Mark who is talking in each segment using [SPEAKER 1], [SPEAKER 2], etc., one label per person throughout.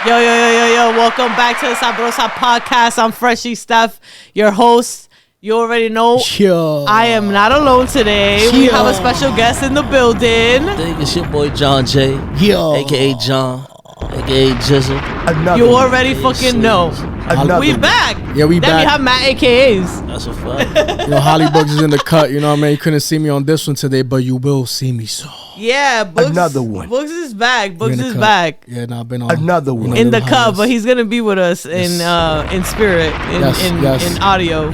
[SPEAKER 1] Yo. Welcome back to the Sabrosa podcast. I'm Freshie Steph, your host. You already know I am not alone today. We have a special guest in the building.
[SPEAKER 2] I think it's your boy Jawn Jay, a.k.a. John, a.k.a. Jizzle.
[SPEAKER 1] You already fucking know. We back.
[SPEAKER 3] Yeah, we
[SPEAKER 1] then
[SPEAKER 3] back.
[SPEAKER 1] We have Matt AKAs.
[SPEAKER 2] That's a fact.
[SPEAKER 3] Holly Bugs is in the cut. You know what I mean? You couldn't see me on this one today, but you will see me soon.
[SPEAKER 1] Yeah, Bugs,
[SPEAKER 3] another one.
[SPEAKER 1] Bugs is back. Bugs is
[SPEAKER 3] cut.
[SPEAKER 1] back.
[SPEAKER 3] Yeah, I've been on
[SPEAKER 4] another one
[SPEAKER 1] in the cut, but he's gonna be with us in spirit, in audio.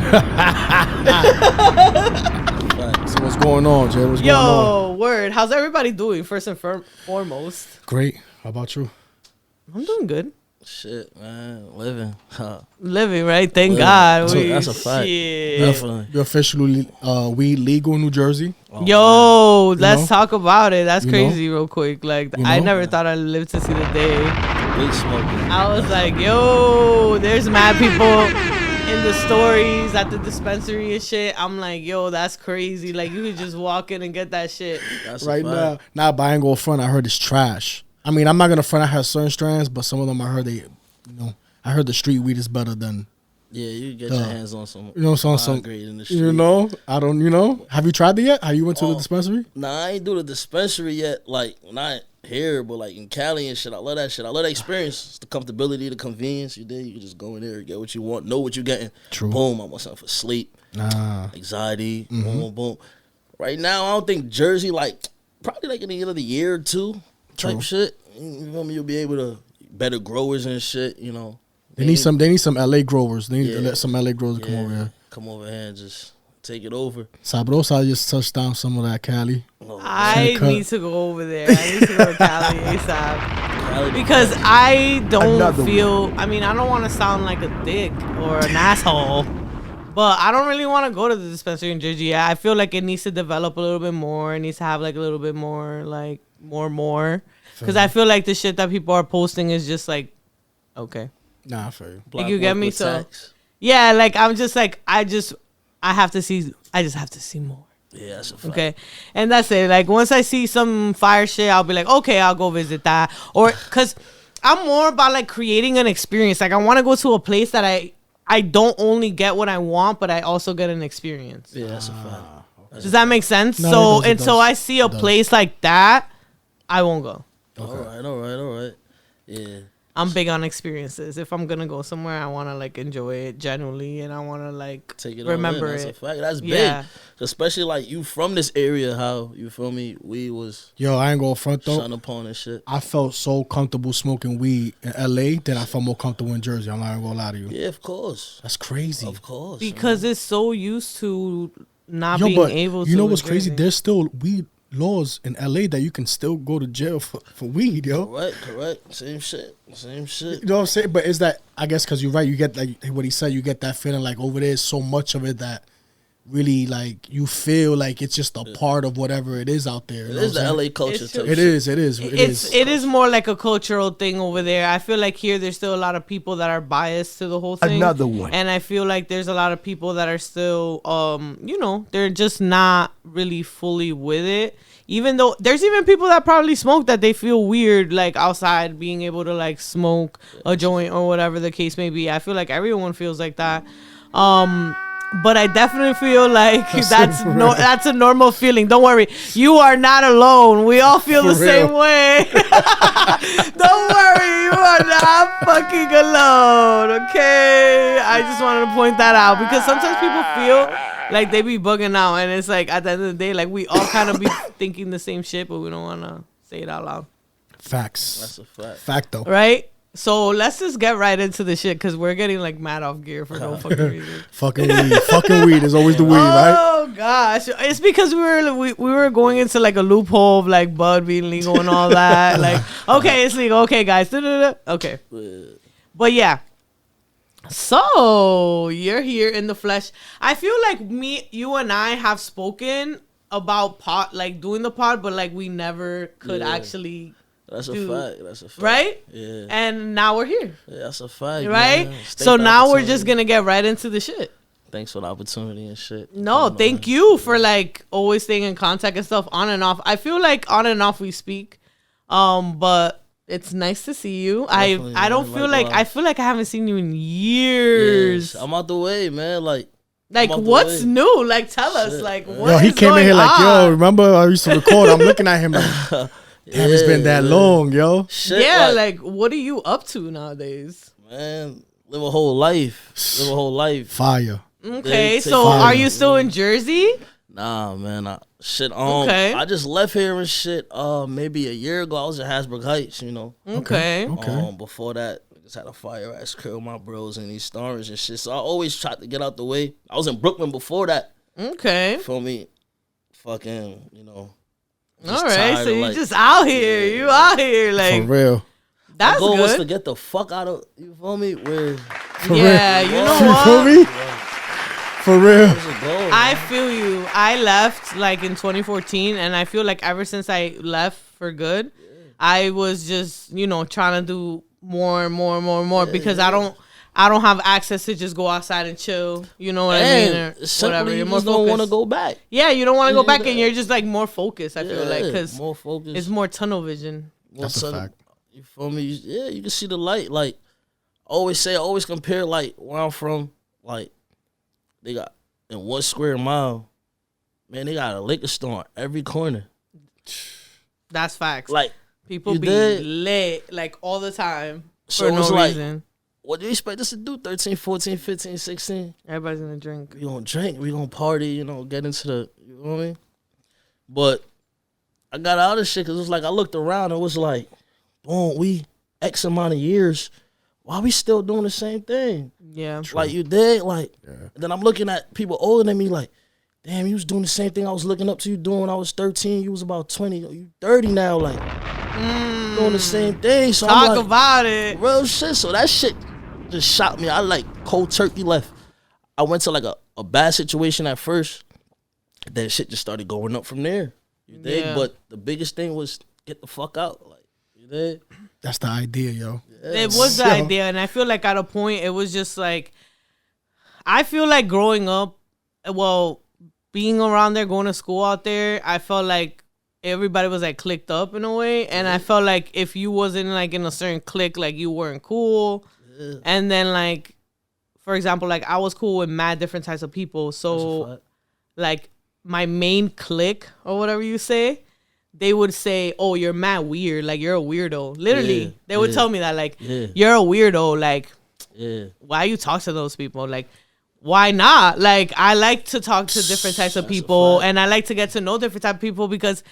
[SPEAKER 3] So what's going on, Jay? What's going on?
[SPEAKER 1] Word. How's everybody doing? First and foremost.
[SPEAKER 3] Great. How about you?
[SPEAKER 1] I'm doing good.
[SPEAKER 2] Shit, man, living.
[SPEAKER 1] Living, right? Thank God.
[SPEAKER 2] That's a fact.
[SPEAKER 1] Shit.
[SPEAKER 2] Definitely.
[SPEAKER 3] You're officially weed legal in New Jersey.
[SPEAKER 1] Oh, let's talk about it. That's crazy, real quick. Like, I never thought I'd live to see the day.
[SPEAKER 2] Weed smoking.
[SPEAKER 1] I was like, there's mad people in the stories at the dispensary and shit. I'm like, that's crazy. Like, you could just walk in and get that shit.
[SPEAKER 2] That's
[SPEAKER 3] right now. Nah, but I ain't going front. I heard it's trash. I mean, I'm not gonna front. I have certain strands, but some of them I heard I heard the street weed is better than.
[SPEAKER 2] Yeah, you get your hands on some.
[SPEAKER 3] Some
[SPEAKER 2] grade in the street.
[SPEAKER 3] I don't. Have you tried it yet? Have you went to the dispensary?
[SPEAKER 2] Nah, I ain't do the dispensary yet. Like, not here, but like in Cali and shit. I love that shit. I love the experience. It's the comfortability, the convenience. You can just go in there, get what you want, know what you're getting.
[SPEAKER 3] True.
[SPEAKER 2] Boom, I want something for sleep, anxiety. Boom. Right now, I don't think Jersey, like, probably like in the end of the year or two. Type shit. You feel me? You'll be able to better growers and shit. They need some
[SPEAKER 3] LA growers. They need to let some LA growers come over here.
[SPEAKER 2] Come over here and just take it over.
[SPEAKER 3] Sabrosa just touched down some of that Cali.
[SPEAKER 1] I need to go over there. I need to go to Cali ASAP. Because I don't feel. I mean, I don't want to sound like a dick or an asshole. But I don't really want to go to the dispensary in Jersey. I feel like it needs to develop a little bit more. It needs to have like a little bit more, like more. Because I feel like the shit that people are posting is just like, okay.
[SPEAKER 3] Nah, I feel you.
[SPEAKER 1] Like, you get me? So yeah, like I'm just like I just have to see more.
[SPEAKER 2] Yeah, that's a fact.
[SPEAKER 1] Okay, and that's it. Like once I see some fire shit, I'll be like, okay, I'll go visit that. Or because I'm more about like creating an experience. Like I want to go to a place that I don't only get what I want, but I also get an experience.
[SPEAKER 2] Yeah, that's a fact.
[SPEAKER 1] Does that make sense?
[SPEAKER 3] No,
[SPEAKER 1] so I see a place like that, I won't go.
[SPEAKER 2] Okay. All right. Yeah.
[SPEAKER 1] I'm big on experiences. If I'm gonna go somewhere, I want to like enjoy it genuinely, and I want to like
[SPEAKER 2] take it
[SPEAKER 1] remember
[SPEAKER 2] That's
[SPEAKER 1] it.
[SPEAKER 2] a fact. That's big, especially like you from this area. How you feel me? We was
[SPEAKER 3] I ain't going front though.
[SPEAKER 2] Shun upon and shit.
[SPEAKER 3] I felt so comfortable smoking weed in LA that I felt more comfortable in Jersey. I'm not gonna lie to you.
[SPEAKER 2] Yeah, of course.
[SPEAKER 3] That's crazy.
[SPEAKER 2] Of course,
[SPEAKER 1] because it's so used to not being able to.
[SPEAKER 3] You know what's crazy?
[SPEAKER 1] Jersey.
[SPEAKER 3] There's still weed laws in LA that you can still go to jail for weed, yo.
[SPEAKER 2] Correct. Same shit.
[SPEAKER 3] You know what I'm saying? But is that, I guess, because you're right, you get like what he said, you get that feeling like over there is so much of it that really like you feel like it's just a part of whatever it is out there.
[SPEAKER 2] It is the LA culture too.
[SPEAKER 3] It is.
[SPEAKER 1] It is more like a cultural thing over there. I feel like here there's still a lot of people that are biased to the whole thing.
[SPEAKER 4] Another one.
[SPEAKER 1] And I feel like there's a lot of people that are still they're just not really fully with it. Even though there's even people that probably smoke that they feel weird, like outside being able to like smoke a joint or whatever the case may be. I feel like everyone feels like that. But I definitely feel like that's a normal feeling. Don't worry. You are not alone. We all feel the same way. Don't worry. You are not fucking alone. Okay? I just wanted to point that out because sometimes people feel like they be bugging out, and it's like at the end of the day, like we all kind of be thinking the same shit, but we don't want to say it out loud.
[SPEAKER 3] Facts.
[SPEAKER 2] That's a fact.
[SPEAKER 3] Fact though.
[SPEAKER 1] Right? So let's just get right into the shit because we're getting like mad off gear for no fucking reason.
[SPEAKER 3] Fucking weed is always the weed, right?
[SPEAKER 1] Oh gosh, it's because we were going into like a loophole of like bud being legal and all that. Like, okay, it's legal. Okay, guys. Okay, but yeah. So you're here in the flesh. I feel like you and I have spoken about pot, like doing the pod, but like we never could actually.
[SPEAKER 2] That's a fact.
[SPEAKER 1] Right?
[SPEAKER 2] Yeah.
[SPEAKER 1] And now we're here.
[SPEAKER 2] Yeah, that's a fact.
[SPEAKER 1] Right?
[SPEAKER 2] Man.
[SPEAKER 1] So now we're just going to get right into the shit.
[SPEAKER 2] Thanks for the opportunity and shit.
[SPEAKER 1] No, thank you for like always staying in contact and stuff on and off. I feel like on and off we speak. But It's nice to see you.
[SPEAKER 2] Definitely,
[SPEAKER 1] I don't
[SPEAKER 2] man.
[SPEAKER 1] feel like I feel like I haven't seen you in years.
[SPEAKER 2] Yes, I'm out the way, man. Like
[SPEAKER 1] What's new? Like, tell us. Like, what
[SPEAKER 3] Yo, he
[SPEAKER 1] is
[SPEAKER 3] came in
[SPEAKER 1] going
[SPEAKER 3] here like,
[SPEAKER 1] on?
[SPEAKER 3] yo, remember I used to record? I'm looking at him like, damn, it's been that long, yo.
[SPEAKER 2] Shit,
[SPEAKER 1] Yeah, like, what are you up to nowadays?
[SPEAKER 2] man, live a whole life. Live a whole life.
[SPEAKER 3] Fire.
[SPEAKER 1] Okay,
[SPEAKER 2] Take
[SPEAKER 1] so
[SPEAKER 3] fire.
[SPEAKER 1] are you still in Jersey?
[SPEAKER 2] Nah, man.
[SPEAKER 1] Okay.
[SPEAKER 2] I just left here and shit. Maybe a year ago. I was in Hasbrook Heights. You know.
[SPEAKER 1] Okay.
[SPEAKER 2] Before that, I just had a fire ass crew with my bros in East Orange and shit. So I always tried to get out the way. I was in Brooklyn before that.
[SPEAKER 1] Okay.
[SPEAKER 2] Feel me? Fucking, you know.
[SPEAKER 1] All right, so you
[SPEAKER 2] like,
[SPEAKER 1] just out here.
[SPEAKER 2] Yeah.
[SPEAKER 1] You out here,
[SPEAKER 3] For
[SPEAKER 1] like
[SPEAKER 3] real.
[SPEAKER 1] that's
[SPEAKER 2] my goal was to
[SPEAKER 1] good.
[SPEAKER 2] get the fuck out of, you feel me? Where
[SPEAKER 1] Yeah, you know
[SPEAKER 3] You feel
[SPEAKER 1] what?
[SPEAKER 3] me? For real.
[SPEAKER 2] where's it going?
[SPEAKER 1] I feel you. I left like in 2014, and I feel like ever since I left for good, I was just trying to do more and more and more and more because I don't have access to just go outside and chill. You know what I mean? Or whatever. You're
[SPEAKER 2] You
[SPEAKER 1] more
[SPEAKER 2] just don't want to
[SPEAKER 1] focused.
[SPEAKER 2] go back.
[SPEAKER 1] Yeah, you don't want to go back,
[SPEAKER 2] Yeah.
[SPEAKER 1] and you're just like more focused. I feel like
[SPEAKER 2] Yeah,
[SPEAKER 1] because
[SPEAKER 2] more focus.
[SPEAKER 1] it's more tunnel vision.
[SPEAKER 2] more
[SPEAKER 3] That's a
[SPEAKER 2] sun-
[SPEAKER 3] fact.
[SPEAKER 2] You feel me? Yeah, you can see the light. Like, I always compare, like, where I'm from, like, they got, in 1 square mile, man, they got a liquor store on every corner.
[SPEAKER 1] That's facts.
[SPEAKER 2] Like,
[SPEAKER 1] People
[SPEAKER 2] you
[SPEAKER 1] be
[SPEAKER 2] did.
[SPEAKER 1] lit like all the time
[SPEAKER 2] So
[SPEAKER 1] for no
[SPEAKER 2] it's like,
[SPEAKER 1] reason.
[SPEAKER 2] what do you expect us to do? 13, 14, 15, 16?
[SPEAKER 1] Everybody's gonna drink.
[SPEAKER 2] We gonna drink, we gonna party, get into the, you know what I mean? But I got out of shit because it was like, I looked around and it was like, boom, we X amount of years, why we still doing the same thing?
[SPEAKER 1] Yeah.
[SPEAKER 2] Like, you did, like, and then I'm looking at people older than me like, damn, you was doing the same thing I was looking up to you doing when I was 13. You was about 20. You 30 now, like, doing the same thing. So I'm
[SPEAKER 1] Talk
[SPEAKER 2] like,
[SPEAKER 1] about it.
[SPEAKER 2] real shit. So that shit just shocked me. I like cold turkey left. I went to like a bad situation at first. Then shit just started going up from there. You dig?
[SPEAKER 1] Yeah.
[SPEAKER 2] But the biggest thing was get the fuck out. Like, you dig?
[SPEAKER 3] That's the idea, yo.
[SPEAKER 1] It was the
[SPEAKER 3] Yo.
[SPEAKER 1] idea, and I feel like at a point it was just like, I feel like growing up, well, being around there, going to school out there, I felt like everybody was like clicked up in a way, and I felt like if you wasn't like in a certain clique, like you weren't cool. And then like, for example, like I was cool with mad different types of people, so like my main clique or whatever you say, they would say, oh, you're mad weird, like you're a weirdo. Literally,
[SPEAKER 2] Yeah,
[SPEAKER 1] they would
[SPEAKER 2] yeah.
[SPEAKER 1] tell me that, like,
[SPEAKER 2] Yeah.
[SPEAKER 1] you're a weirdo, like,
[SPEAKER 2] Yeah.
[SPEAKER 1] why you talk to those people? Like, why not? Like, I like to talk to different types of
[SPEAKER 2] That's a
[SPEAKER 1] people,
[SPEAKER 2] fact.
[SPEAKER 1] and I like to get to know different type of people because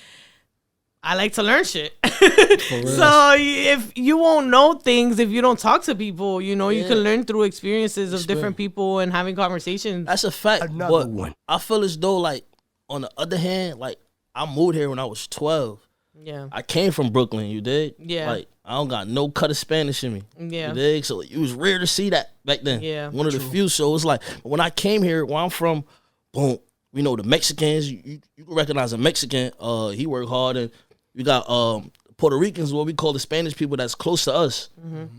[SPEAKER 1] I like to learn shit. So if you won't know things if you don't talk to people, you
[SPEAKER 2] Yeah.
[SPEAKER 1] can learn through experiences of
[SPEAKER 2] Experience.
[SPEAKER 1] different people and having conversations.
[SPEAKER 2] That's a fact.
[SPEAKER 4] Another
[SPEAKER 2] but
[SPEAKER 4] one.
[SPEAKER 2] I feel as though, like, on the other hand, like, I moved here when I was 12.
[SPEAKER 1] Yeah.
[SPEAKER 2] I came from Brooklyn, you dig?
[SPEAKER 1] Yeah.
[SPEAKER 2] Like, I don't got no cut of Spanish in me.
[SPEAKER 1] Yeah.
[SPEAKER 2] You dig? So it was rare to see that back then.
[SPEAKER 1] Yeah.
[SPEAKER 2] One of the few. So it's like, when I came here, where I'm from, boom, we know the Mexicans, you can recognize a Mexican, he work hard, and we got Puerto Ricans, what we call the Spanish people that's close to us.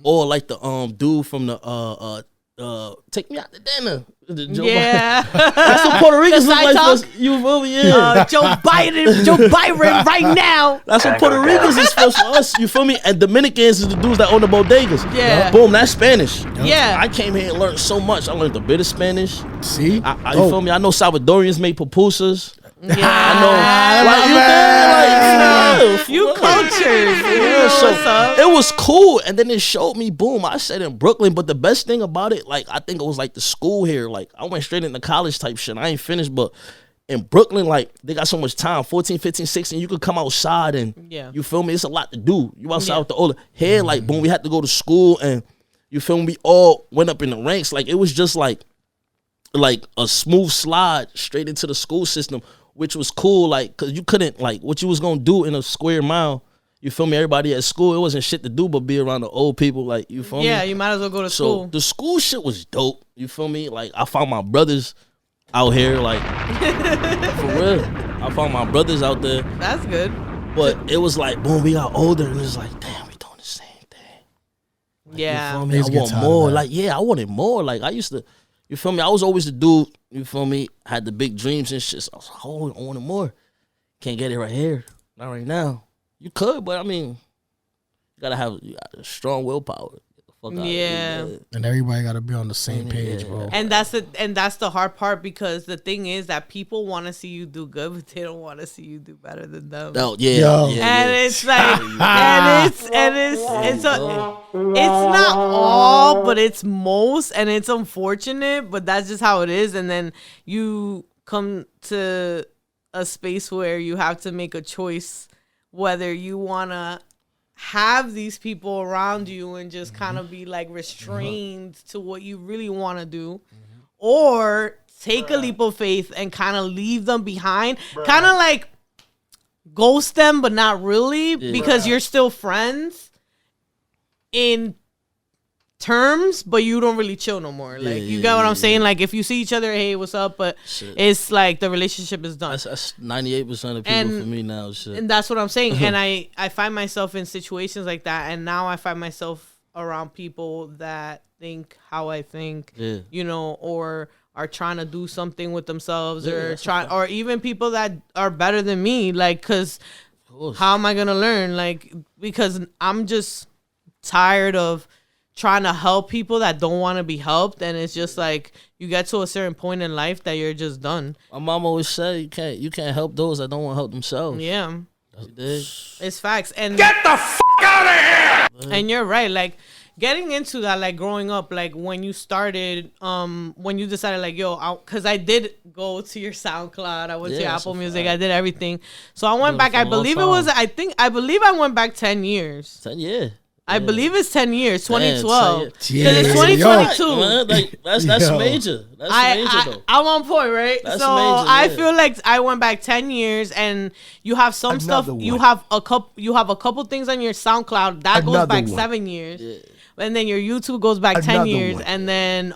[SPEAKER 2] Or like the dude from the Take Me Out to Dinner. The Joe
[SPEAKER 1] Yeah.
[SPEAKER 2] That's what Puerto Ricans
[SPEAKER 1] The
[SPEAKER 2] look
[SPEAKER 1] side
[SPEAKER 2] like.
[SPEAKER 1] talk?
[SPEAKER 2] For us. You feel me? Yeah.
[SPEAKER 1] Joe Byron right now.
[SPEAKER 2] That's what Puerto Ricans is for us. You feel me? And Dominicans is the dudes that own the bodegas.
[SPEAKER 1] Yeah.
[SPEAKER 2] Boom, that's Spanish.
[SPEAKER 1] Yeah.
[SPEAKER 2] I came here and learned so much. I learned a bit of Spanish.
[SPEAKER 3] See?
[SPEAKER 2] You
[SPEAKER 3] Dope.
[SPEAKER 2] feel me? I know Salvadorians make pupusas.
[SPEAKER 1] Yeah.
[SPEAKER 2] I know. Like,
[SPEAKER 1] You cultured. You
[SPEAKER 2] Yeah,
[SPEAKER 1] know
[SPEAKER 2] so
[SPEAKER 1] what's up.
[SPEAKER 2] it was cool, and then it showed me, boom, I said in Brooklyn, but the best thing about it, like, I think it was like the school here, like, I went straight into college type shit, I ain't finished, but in Brooklyn, like, they got so much time, 14, 15, 16, you could come outside, and,
[SPEAKER 1] Yeah.
[SPEAKER 2] you feel me, it's a lot to do, you outside
[SPEAKER 1] Yeah.
[SPEAKER 2] with the older, here, like, boom, we had to go to school, and, you feel me, we all went up in the ranks, like, it was just like a smooth slide straight into the school system, which was cool, like, cause you couldn't, like, what you was gonna do in a square mile, you feel me, everybody at school, it wasn't shit to do but be around the old people, like, you feel me?
[SPEAKER 1] Yeah, you might as well go to
[SPEAKER 2] So
[SPEAKER 1] school.
[SPEAKER 2] the school shit was dope, you feel me? Like, I found my brothers out here, like, for real. I found my brothers out there,
[SPEAKER 1] That's good.
[SPEAKER 2] but it was like, boom, we got older, and it's like, damn, we doing the same thing. You
[SPEAKER 1] Yeah.
[SPEAKER 2] feel me?
[SPEAKER 3] Niggas
[SPEAKER 2] I
[SPEAKER 3] get
[SPEAKER 2] want
[SPEAKER 3] tired of
[SPEAKER 2] more.
[SPEAKER 3] that.
[SPEAKER 2] Like, yeah, I wanted more. Like, I used to, you feel me? I was always the dude, you feel me? Had the big dreams and shit. So I was like, oh, I wanted more. Can't get it right here. Not right now. You could, but I mean, gotta have strong willpower.
[SPEAKER 1] Yeah,
[SPEAKER 3] and everybody got to be on the same page, bro.
[SPEAKER 1] and that's the hard part, because the thing is that people want to see you do good, but they don't want to see you do better than them.
[SPEAKER 2] Oh yeah,
[SPEAKER 1] and it's like, it's not all, but it's most, and it's unfortunate, but that's just how it is. And then you come to a space where you have to make a choice whether you wanna have these people around you and just kind of be like restrained to what you really want to do, or take a leap of faith and kind of leave them behind, kind of like ghost them, but not really, because you're still friends in terms, but you don't really chill no more. Like, you get what I'm saying? Like, if you see each other, hey, what's up? But it's like the relationship is done.
[SPEAKER 2] That's 98% of people for me now. Shit.
[SPEAKER 1] And that's what I'm saying. And I find myself in situations like that, and now I find myself around people that think how I think, you know, or are trying to do something with themselves, or even people that are better than me. Like, because how am I gonna learn? Like, because I'm just tired of trying to help people that don't want to be helped, and it's just like you get to a certain point in life that you're just done.
[SPEAKER 2] My mom always said you can't help those that don't want to help themselves.
[SPEAKER 1] Yeah, it's facts. And get the fuck out of here. And you're right. Like, getting into that, like growing up, like when you started, when you decided, like, yo, because I did go to your SoundCloud, I went to your Apple Music, I did everything. So I went back. I believe I believe I went back 10 years.
[SPEAKER 2] 10 years.
[SPEAKER 1] I believe it's 10 years, 2012. Because it's 2022.
[SPEAKER 2] Like, that's major. That's major, though.
[SPEAKER 1] I'm on point, right?
[SPEAKER 2] That's
[SPEAKER 1] so
[SPEAKER 2] major,
[SPEAKER 1] I feel like I went back 10 years, and you have some stuff. You have a couple things on your SoundCloud that goes back 7 years. Yeah. And then your YouTube goes back 10 years. And then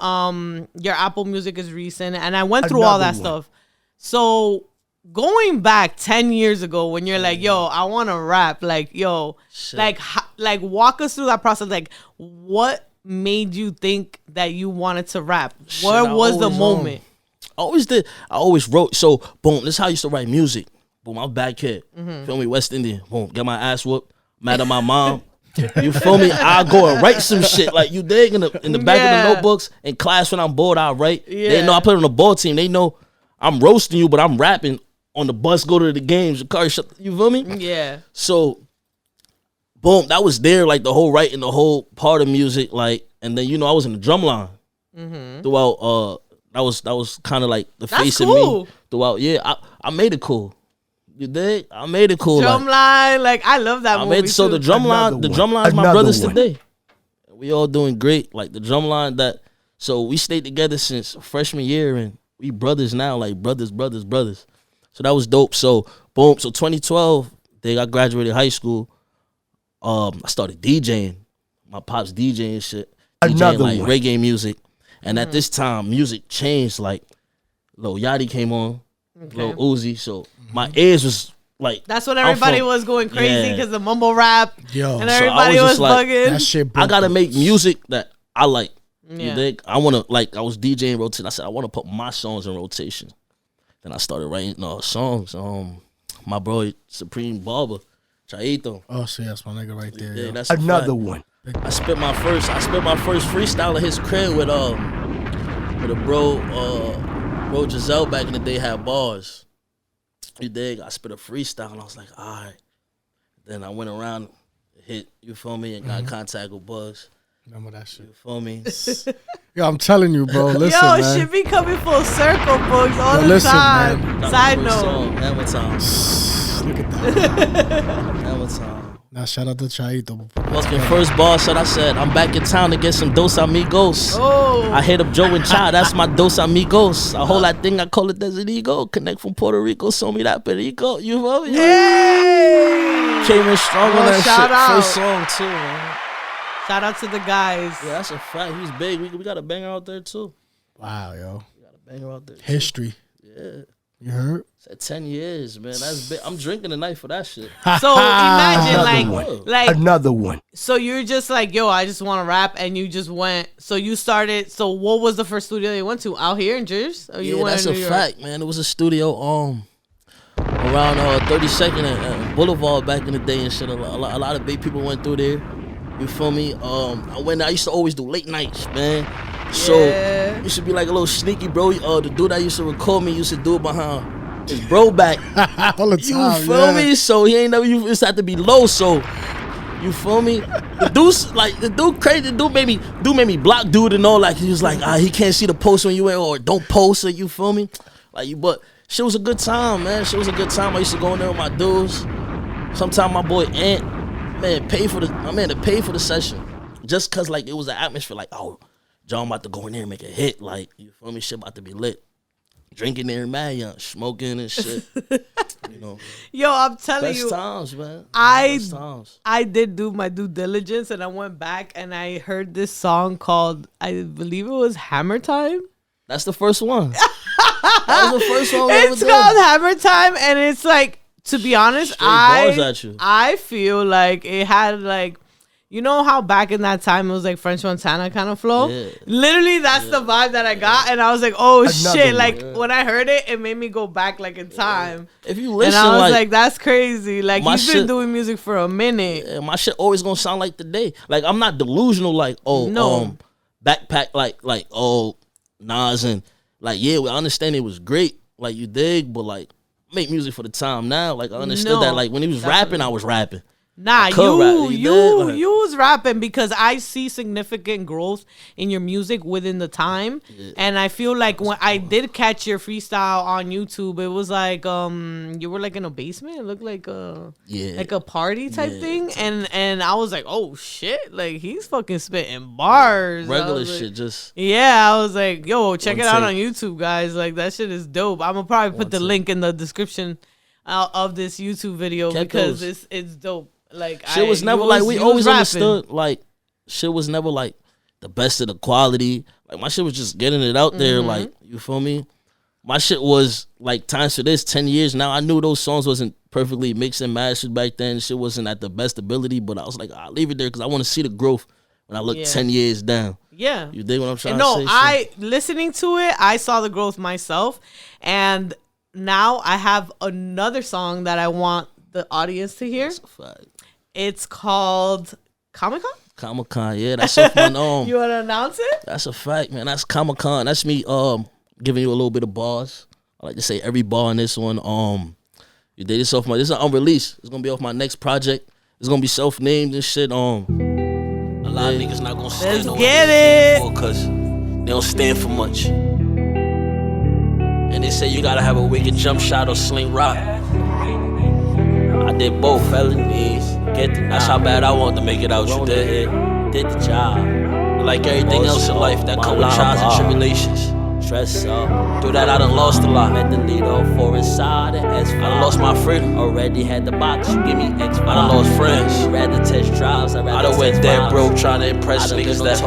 [SPEAKER 1] your Apple Music is recent. And I went through all that stuff. So going back 10 years ago, when you're like, yo, I want to rap, like, yo, like walk us through that process. Like, what made you think that you wanted to rap? What was the moment?
[SPEAKER 2] I always did. I always wrote. So, boom, this is how I used to write music. Boom, I'm back kid. Feel me? West Indian. Boom, get my ass whooped. Mad at my mom. You feel me? I go and write some shit. Like, you dig, in the back of the notebooks. In class, when I'm bored, I write. They know I put on the ball team. They know I'm roasting you, but I'm rapping. On the bus, go to the games, the car, you feel me? Yeah. So, boom, that was there, like the whole writing, the whole part of music, like, and then, you know, I was in the drum line throughout. That was kind of like the face of me throughout. Yeah, I made it cool. You dig? I made it cool.
[SPEAKER 1] Drumline, like I love that movie.
[SPEAKER 2] So the drumline is my brothers today. We all doing great. Like the drumline so we stayed together since freshman year, and we brothers now, like brothers. So that was dope. So boom. So 2012, I graduated high school. I started DJing. My pops DJing shit. DJing like reggae music. And at this time, music changed. Like Lil Yachty came on, Lil Uzi. So my ears was like,
[SPEAKER 1] that's when everybody was going crazy because the mumble rap. And everybody was like, bugging.
[SPEAKER 3] That shit
[SPEAKER 2] I gotta make music that I like. You dig? I wanna, like, I was DJing rotation. I said I wanna put my songs in rotation. Then I started writing songs. My bro Supreme Barber, Chaito.
[SPEAKER 3] Oh, so that's my nigga right there.
[SPEAKER 2] Yeah, that's another one. I spit my first freestyle at his crib with a bro Giselle back in the day had bars. You dig? I spit a freestyle and I was like, all right. Then I went around, hit, you feel me, and got contact with Bugs.
[SPEAKER 3] Remember that shit.
[SPEAKER 2] You feel me?
[SPEAKER 3] Yo, I'm telling you, bro. Listen, man.
[SPEAKER 1] Shit be coming full circle, Bugs, all the time.
[SPEAKER 3] Man.
[SPEAKER 1] Side note.
[SPEAKER 2] Hammertime.
[SPEAKER 3] Look at that.
[SPEAKER 2] Hammertime.
[SPEAKER 3] Now, shout out to Chaito.
[SPEAKER 2] Fucking first bar said, I said, I'm back in town to get some Dos Amigos. I hit up Joe and Chai, that's my Dos Amigos. I hold that thing, I call it Desert Ego. Connect from Puerto Rico, show me that perico. You feel me?
[SPEAKER 1] Hey!
[SPEAKER 2] Came in strong on that
[SPEAKER 1] shout
[SPEAKER 2] shit.
[SPEAKER 1] out.
[SPEAKER 2] First song, too, man.
[SPEAKER 1] Shout out to the guys.
[SPEAKER 2] Yeah, that's a fact. He's big. We got a banger out there, too.
[SPEAKER 3] Wow, yo.
[SPEAKER 2] We got a banger out there, too.
[SPEAKER 3] History.
[SPEAKER 2] Yeah.
[SPEAKER 3] You heard?
[SPEAKER 2] Said 10 years, man. That's big. I'm drinking tonight for that shit.
[SPEAKER 1] So imagine like
[SPEAKER 3] another one.
[SPEAKER 1] So you're just like, yo, I just want to rap, and you just went. So you started. So what was the first studio you went to? Out here in Jersey?
[SPEAKER 2] Yeah, that's a fact, man. It was a studio. around 32nd and Boulevard back in the day and shit. A lot of big people went through there. You feel me? I used to always do late nights, man. So it used to be like a little sneaky, bro. The dude that used to record me used to do it behind his bro back.
[SPEAKER 3] All the time,
[SPEAKER 2] you feel me? So he ain't never. You just have to be low. So you feel me? The dude crazy. The dude made me block dude and all. Like he was like, he can't see the post when you in or don't post it. You feel me? But shit was a good time, man. Shit was a good time. I used to go in there with my dudes. Sometimes my boy Ant, man, pay for the session. Just cause like it was an atmosphere like, oh, John about to go in there and make a hit. Like, you feel me? Shit about to be lit. Drinking there, mad young, smoking and shit. You know.
[SPEAKER 1] Yo, I'm telling you.
[SPEAKER 2] Best times, man.
[SPEAKER 1] I did do my due diligence and I went back and I heard this song called, I believe it was Hammertime.
[SPEAKER 2] That's the first one. That was the first one we ever
[SPEAKER 1] It's
[SPEAKER 2] did.
[SPEAKER 1] called Hammertime and it's like, to be honest,
[SPEAKER 2] Straight bars at you.
[SPEAKER 1] I feel like it had like, you know how back in that time it was like French Montana kind of flow?
[SPEAKER 2] Yeah.
[SPEAKER 1] Literally, that's the vibe that I got. And I was like, oh, shit.
[SPEAKER 3] one.
[SPEAKER 1] Like, when I heard it, it made me go back like in time.
[SPEAKER 2] If you listen,
[SPEAKER 1] and I was like, that's crazy. Like,
[SPEAKER 2] my
[SPEAKER 1] he's been
[SPEAKER 2] shit-
[SPEAKER 1] doing music for a minute.
[SPEAKER 2] yeah, my shit always gonna sound like today. Like, I'm not delusional like, backpack like, oh, Nas and like, yeah, we understand it was great. Like, you dig, but like, make music for the time now. Like, I understood that. Like, when he was rapping, I was rapping.
[SPEAKER 1] Nah,
[SPEAKER 2] you
[SPEAKER 1] you was rapping because I see significant growth in your music within the time, and I feel like when I did catch your freestyle on YouTube, it was like you were like in a basement. It looked like a party type thing, and I was like, oh shit, like he's fucking spitting bars,
[SPEAKER 2] Regular
[SPEAKER 1] shit.
[SPEAKER 2] shit, just
[SPEAKER 1] Yeah, I was like, yo, check
[SPEAKER 2] One
[SPEAKER 1] it out
[SPEAKER 2] take.
[SPEAKER 1] on YouTube, guys. Like that shit is dope. I'm gonna probably put the link in the description of this YouTube video because it's dope. Like
[SPEAKER 2] shit was never like we always understood like shit was never like the best of the quality. Like my shit was just getting it out there. Like, you feel me? My shit was like times for this 10 years now. I knew those songs wasn't perfectly mixed and mastered back then. Shit wasn't at the best ability, but I was like, I'll leave it there because I want to see the growth when I look 10 years down.
[SPEAKER 1] Yeah,
[SPEAKER 2] you dig what I'm trying
[SPEAKER 1] to
[SPEAKER 2] say?
[SPEAKER 1] No, listening to it, I saw the growth myself, and now I have another song that I want the audience to hear.
[SPEAKER 2] That's a fact.
[SPEAKER 1] It's called
[SPEAKER 2] Comic-Con, yeah, that's off my
[SPEAKER 1] You want to announce it?
[SPEAKER 2] That's a fact, man. That's Comic-Con. That's me giving you a little bit of bars. I like to say every bar in this one. You did this off this is an unreleased. It's gonna be off my next project. It's gonna be self-named and shit. A lot of niggas not gonna stand
[SPEAKER 1] Let's get it.
[SPEAKER 2] Because they don't stand for much. And they say you gotta have a wicked jump shot or sling rock. I did both felonies. That's how bad I want to make it out. You did the job. Like everything else in life that come with trials and tribulations. Stress up. Through that I done lost a lot. Met the leader for inside and S5. I done lost my freedom. Already had the box. You give me X5. I done lost friends. Rather test drives. I done went dead broke trying to impress niggas that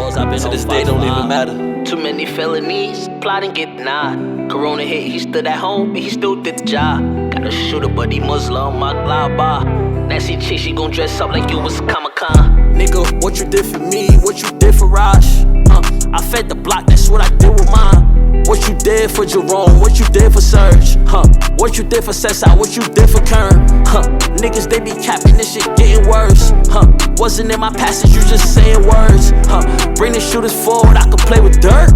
[SPEAKER 2] to this day don't even matter. Too many felonies. Plotting get denied. Corona hit. He stood at home, but he still did the job. Got a shooter, but he Muslim. My glide bar. Nasty chick, she gon' dress up like you was Comic-Con. Nigga, what you did for me, what you did for Raj? I fed the block, that's what I did with mine. What you did for Jerome, what you did for Serge? What you did for Sessa, what you did for Kern? Niggas, they be capping, this shit getting worse. Wasn't in my passage, you just saying words. Bring the shooters forward, I could play with dirt.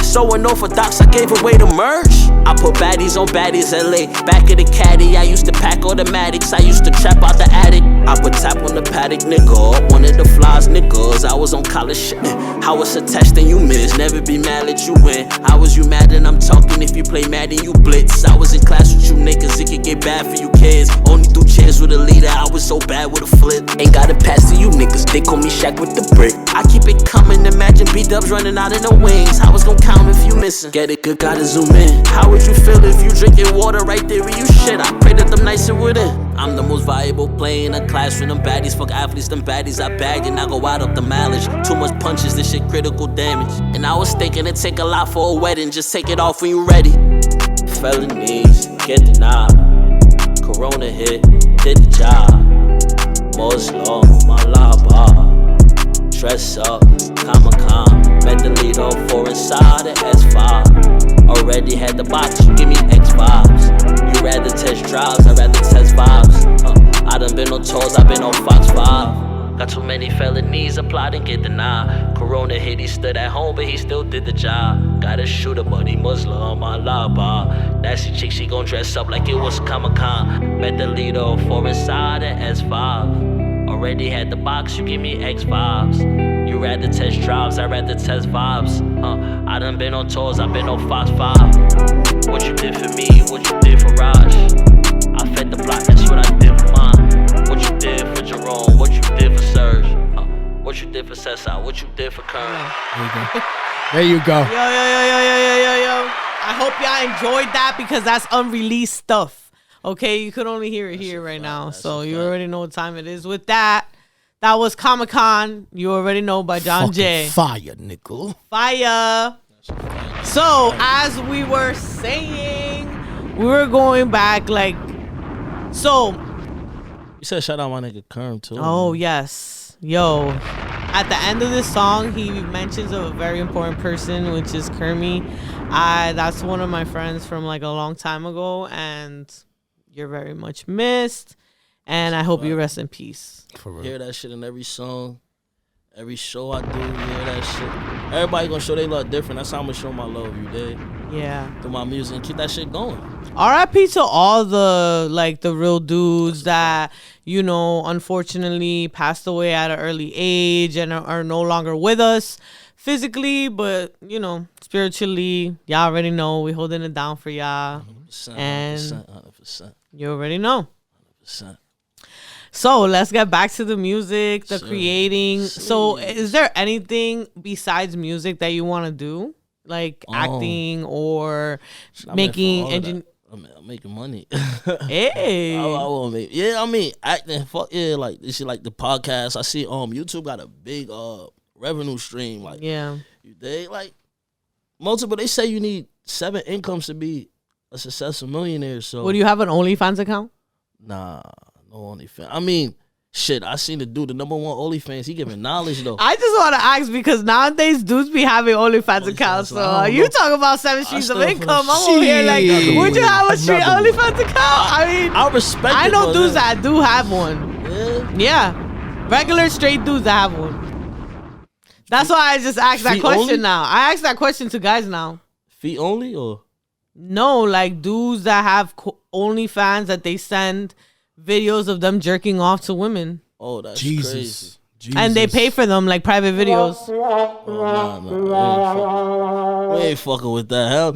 [SPEAKER 2] So unorthodox, I gave away the merch. I put baddies on baddies, LA. Back of the caddy, I used to pack automatics. I used to trap out the attic. I would tap on the paddock, nigga. One of the flies, niggas. I was on college shit. How it's a test and you miss. Never be mad that you win. How was you mad and I'm talking if you play mad and you blitz? I was in class with you niggas, it could get bad for you kids. Only threw chairs with a leader, I was so bad with a flip. Ain't got a pass to you niggas, they call me Shaq with the brick. I keep it coming, imagine B-dubs running out in the wings. I was gon' count if you missing. Get it good, gotta zoom in. How would you feel if you drinking water right there where you shit? I pray that them nights it wouldn't. I'm the most valuable player in the class for them baddies. Fuck athletes, them baddies I bagged and I go out up the mileage. Too much punches, this shit critical damage. And I was thinking it take a lot for a wedding. Just take it off when you ready. Felonies, get denied. Corona hit, did the job. Muslim, my lava. Dress up, Comic-Con. Met the leader for inside the S5. Already had the box, you give me X5s. You rather test drives, I'd rather test vibes. I done been on tours, I've been on Fox 5. Got too many felonies, applied and get denied. Corona hit, he stood at home, but he still did the job. Got a shooter, buddy Muslim on my lava. Nasty chick, she gon' dress up like it was Comic-Con. Met the leader of foreign side and S5. Already had the box, you give me X5s. You rather test drives, I'd rather test vibes. I done been on tours, I've been on Fox 5. What you did for me, what you did for Raj. I fed the block, that's what I did for mine. What you did for Jerome, what you did for Serge. What you did for Sessa, what you did for Kern.
[SPEAKER 3] There you go.
[SPEAKER 1] Yo. I hope y'all enjoyed that because that's unreleased stuff. Okay, you could only hear it here right now. So you already know what time it is. With that, that was Comic-Con. You already know by Jawn Jay.
[SPEAKER 3] Fire, nickel.
[SPEAKER 1] Fire. So as we were saying, we were going back like, so.
[SPEAKER 2] You said shout out my nigga Kerm too.
[SPEAKER 1] Oh, yes. Yo, at the end of this song, he mentions a very important person, which is Kermie. That's one of my friends from like a long time ago, and you're very much missed. And I hope you rest in peace.
[SPEAKER 3] For real.
[SPEAKER 2] Hear that shit in every song, every show I do. Hear that shit. Everybody gonna show they love different. That's how I'm gonna show my love. You dig?
[SPEAKER 1] Yeah.
[SPEAKER 2] Through my music and keep that shit going.
[SPEAKER 1] R.I.P. to all the real dudes that, you know, unfortunately passed away at an early age and are no longer with us physically, but, you know, spiritually. Y'all already know we holding it down for y'all.
[SPEAKER 2] 100%,
[SPEAKER 1] And
[SPEAKER 2] 100%.
[SPEAKER 1] you already know.
[SPEAKER 2] 100%.
[SPEAKER 1] So let's get back to the music, the
[SPEAKER 2] Sure.
[SPEAKER 1] creating. So is there anything besides music that you want to do? Like acting or making
[SPEAKER 2] I'm making money.
[SPEAKER 1] Hey.
[SPEAKER 2] I won't make. Yeah, I mean acting. Fuck yeah, like this shit, like the podcast. I see YouTube got a big revenue stream. Like
[SPEAKER 1] Yeah.
[SPEAKER 2] they like multiple. They say you need 7 incomes to be a successful millionaire. So
[SPEAKER 1] Would you have an OnlyFans account?
[SPEAKER 2] nah, no OnlyFans. I mean. Shit, I seen the dude, the number 1 OnlyFans. He giving knowledge though.
[SPEAKER 1] I just want to ask because nowadays dudes be having OnlyFans accounts. So you talk about 7 streams of income. I'm over here like, would you have a street OnlyFans account? I mean,
[SPEAKER 2] I respect.
[SPEAKER 1] I know dudes that do have one.
[SPEAKER 2] Yeah.
[SPEAKER 1] Yeah, regular straight dudes that have one. That's why I just asked that
[SPEAKER 2] Feet
[SPEAKER 1] question
[SPEAKER 2] only?
[SPEAKER 1] now. I asked that question to guys now.
[SPEAKER 2] Feet only or
[SPEAKER 1] No, like dudes that have OnlyFans that they send videos of them jerking off to women.
[SPEAKER 2] oh that's
[SPEAKER 3] Jesus.
[SPEAKER 2] crazy.
[SPEAKER 1] And they pay for them like private videos.
[SPEAKER 2] We ain't fucking with that. Hell,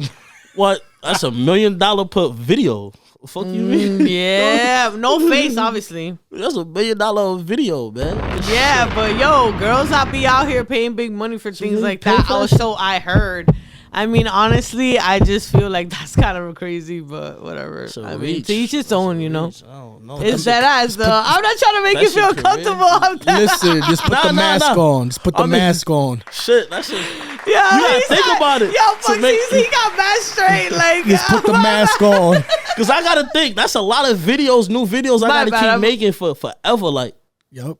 [SPEAKER 2] what? That's $1 million per video. Fuck you mean?
[SPEAKER 1] Yeah, no face, obviously.
[SPEAKER 2] That's $1 million video, man.
[SPEAKER 1] Yeah, but yo, girls that be out here paying big money for things like that. Also, I heard. I mean, honestly, I just feel like that's kind of crazy, but whatever.
[SPEAKER 2] So
[SPEAKER 1] I mean, to each his own, you know.
[SPEAKER 2] I don't know.
[SPEAKER 1] It's that ass, though. I'm not trying to make you
[SPEAKER 2] that's
[SPEAKER 1] feel
[SPEAKER 2] your career.
[SPEAKER 1] comfortable. I'm that
[SPEAKER 3] Listen, just put the mask on. Just put the mask on.
[SPEAKER 2] Shit, that's it.
[SPEAKER 1] Yeah,
[SPEAKER 2] You gotta think about it.
[SPEAKER 1] Yo,
[SPEAKER 2] to
[SPEAKER 1] fuck,
[SPEAKER 2] make-
[SPEAKER 1] he got mad straight. Like,
[SPEAKER 3] Just put the mask on.
[SPEAKER 2] Cause I gotta think. That's a lot of videos, new videos I
[SPEAKER 1] My
[SPEAKER 2] gotta
[SPEAKER 1] bad,
[SPEAKER 2] keep
[SPEAKER 1] I'm-
[SPEAKER 2] making for forever. Like
[SPEAKER 3] Yup.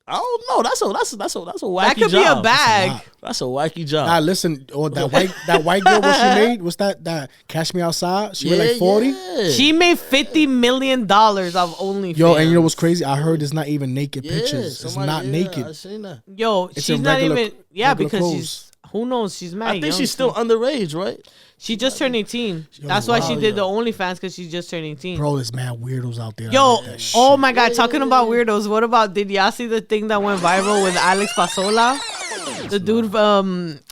[SPEAKER 2] I don't know. That's a wacky
[SPEAKER 1] that could
[SPEAKER 2] job.
[SPEAKER 1] be a bag.
[SPEAKER 2] That's a wacky job.
[SPEAKER 3] Nah, listen, or that white girl, what she made? What's that Cash Me Outside? She made like 40.
[SPEAKER 2] Yeah.
[SPEAKER 1] She made $50 million off OnlyFans.
[SPEAKER 3] Yo, and you know what's crazy? I heard it's not even naked
[SPEAKER 2] Yeah,
[SPEAKER 3] pictures. It's
[SPEAKER 2] somebody-
[SPEAKER 3] not
[SPEAKER 2] yeah,
[SPEAKER 3] naked.
[SPEAKER 2] I seen that.
[SPEAKER 1] Yo,
[SPEAKER 3] It's
[SPEAKER 1] she's
[SPEAKER 3] in
[SPEAKER 1] not
[SPEAKER 3] regular-
[SPEAKER 1] even. Yeah,
[SPEAKER 3] regular
[SPEAKER 1] because
[SPEAKER 3] clothes.
[SPEAKER 1] she's. Who knows? She's mad.
[SPEAKER 2] I think
[SPEAKER 1] young,
[SPEAKER 2] she's still
[SPEAKER 1] too.
[SPEAKER 2] underage, right?
[SPEAKER 1] She just turned 18.
[SPEAKER 3] Yo,
[SPEAKER 1] That's why she
[SPEAKER 3] wow,
[SPEAKER 1] did the OnlyFans because she just turned 18.
[SPEAKER 3] Bro, there's mad weirdos out there.
[SPEAKER 1] Yo,
[SPEAKER 3] that shit.
[SPEAKER 1] oh my God, talking about weirdos. What about, did y'all see the thing that went viral with Alex Pasola? The dude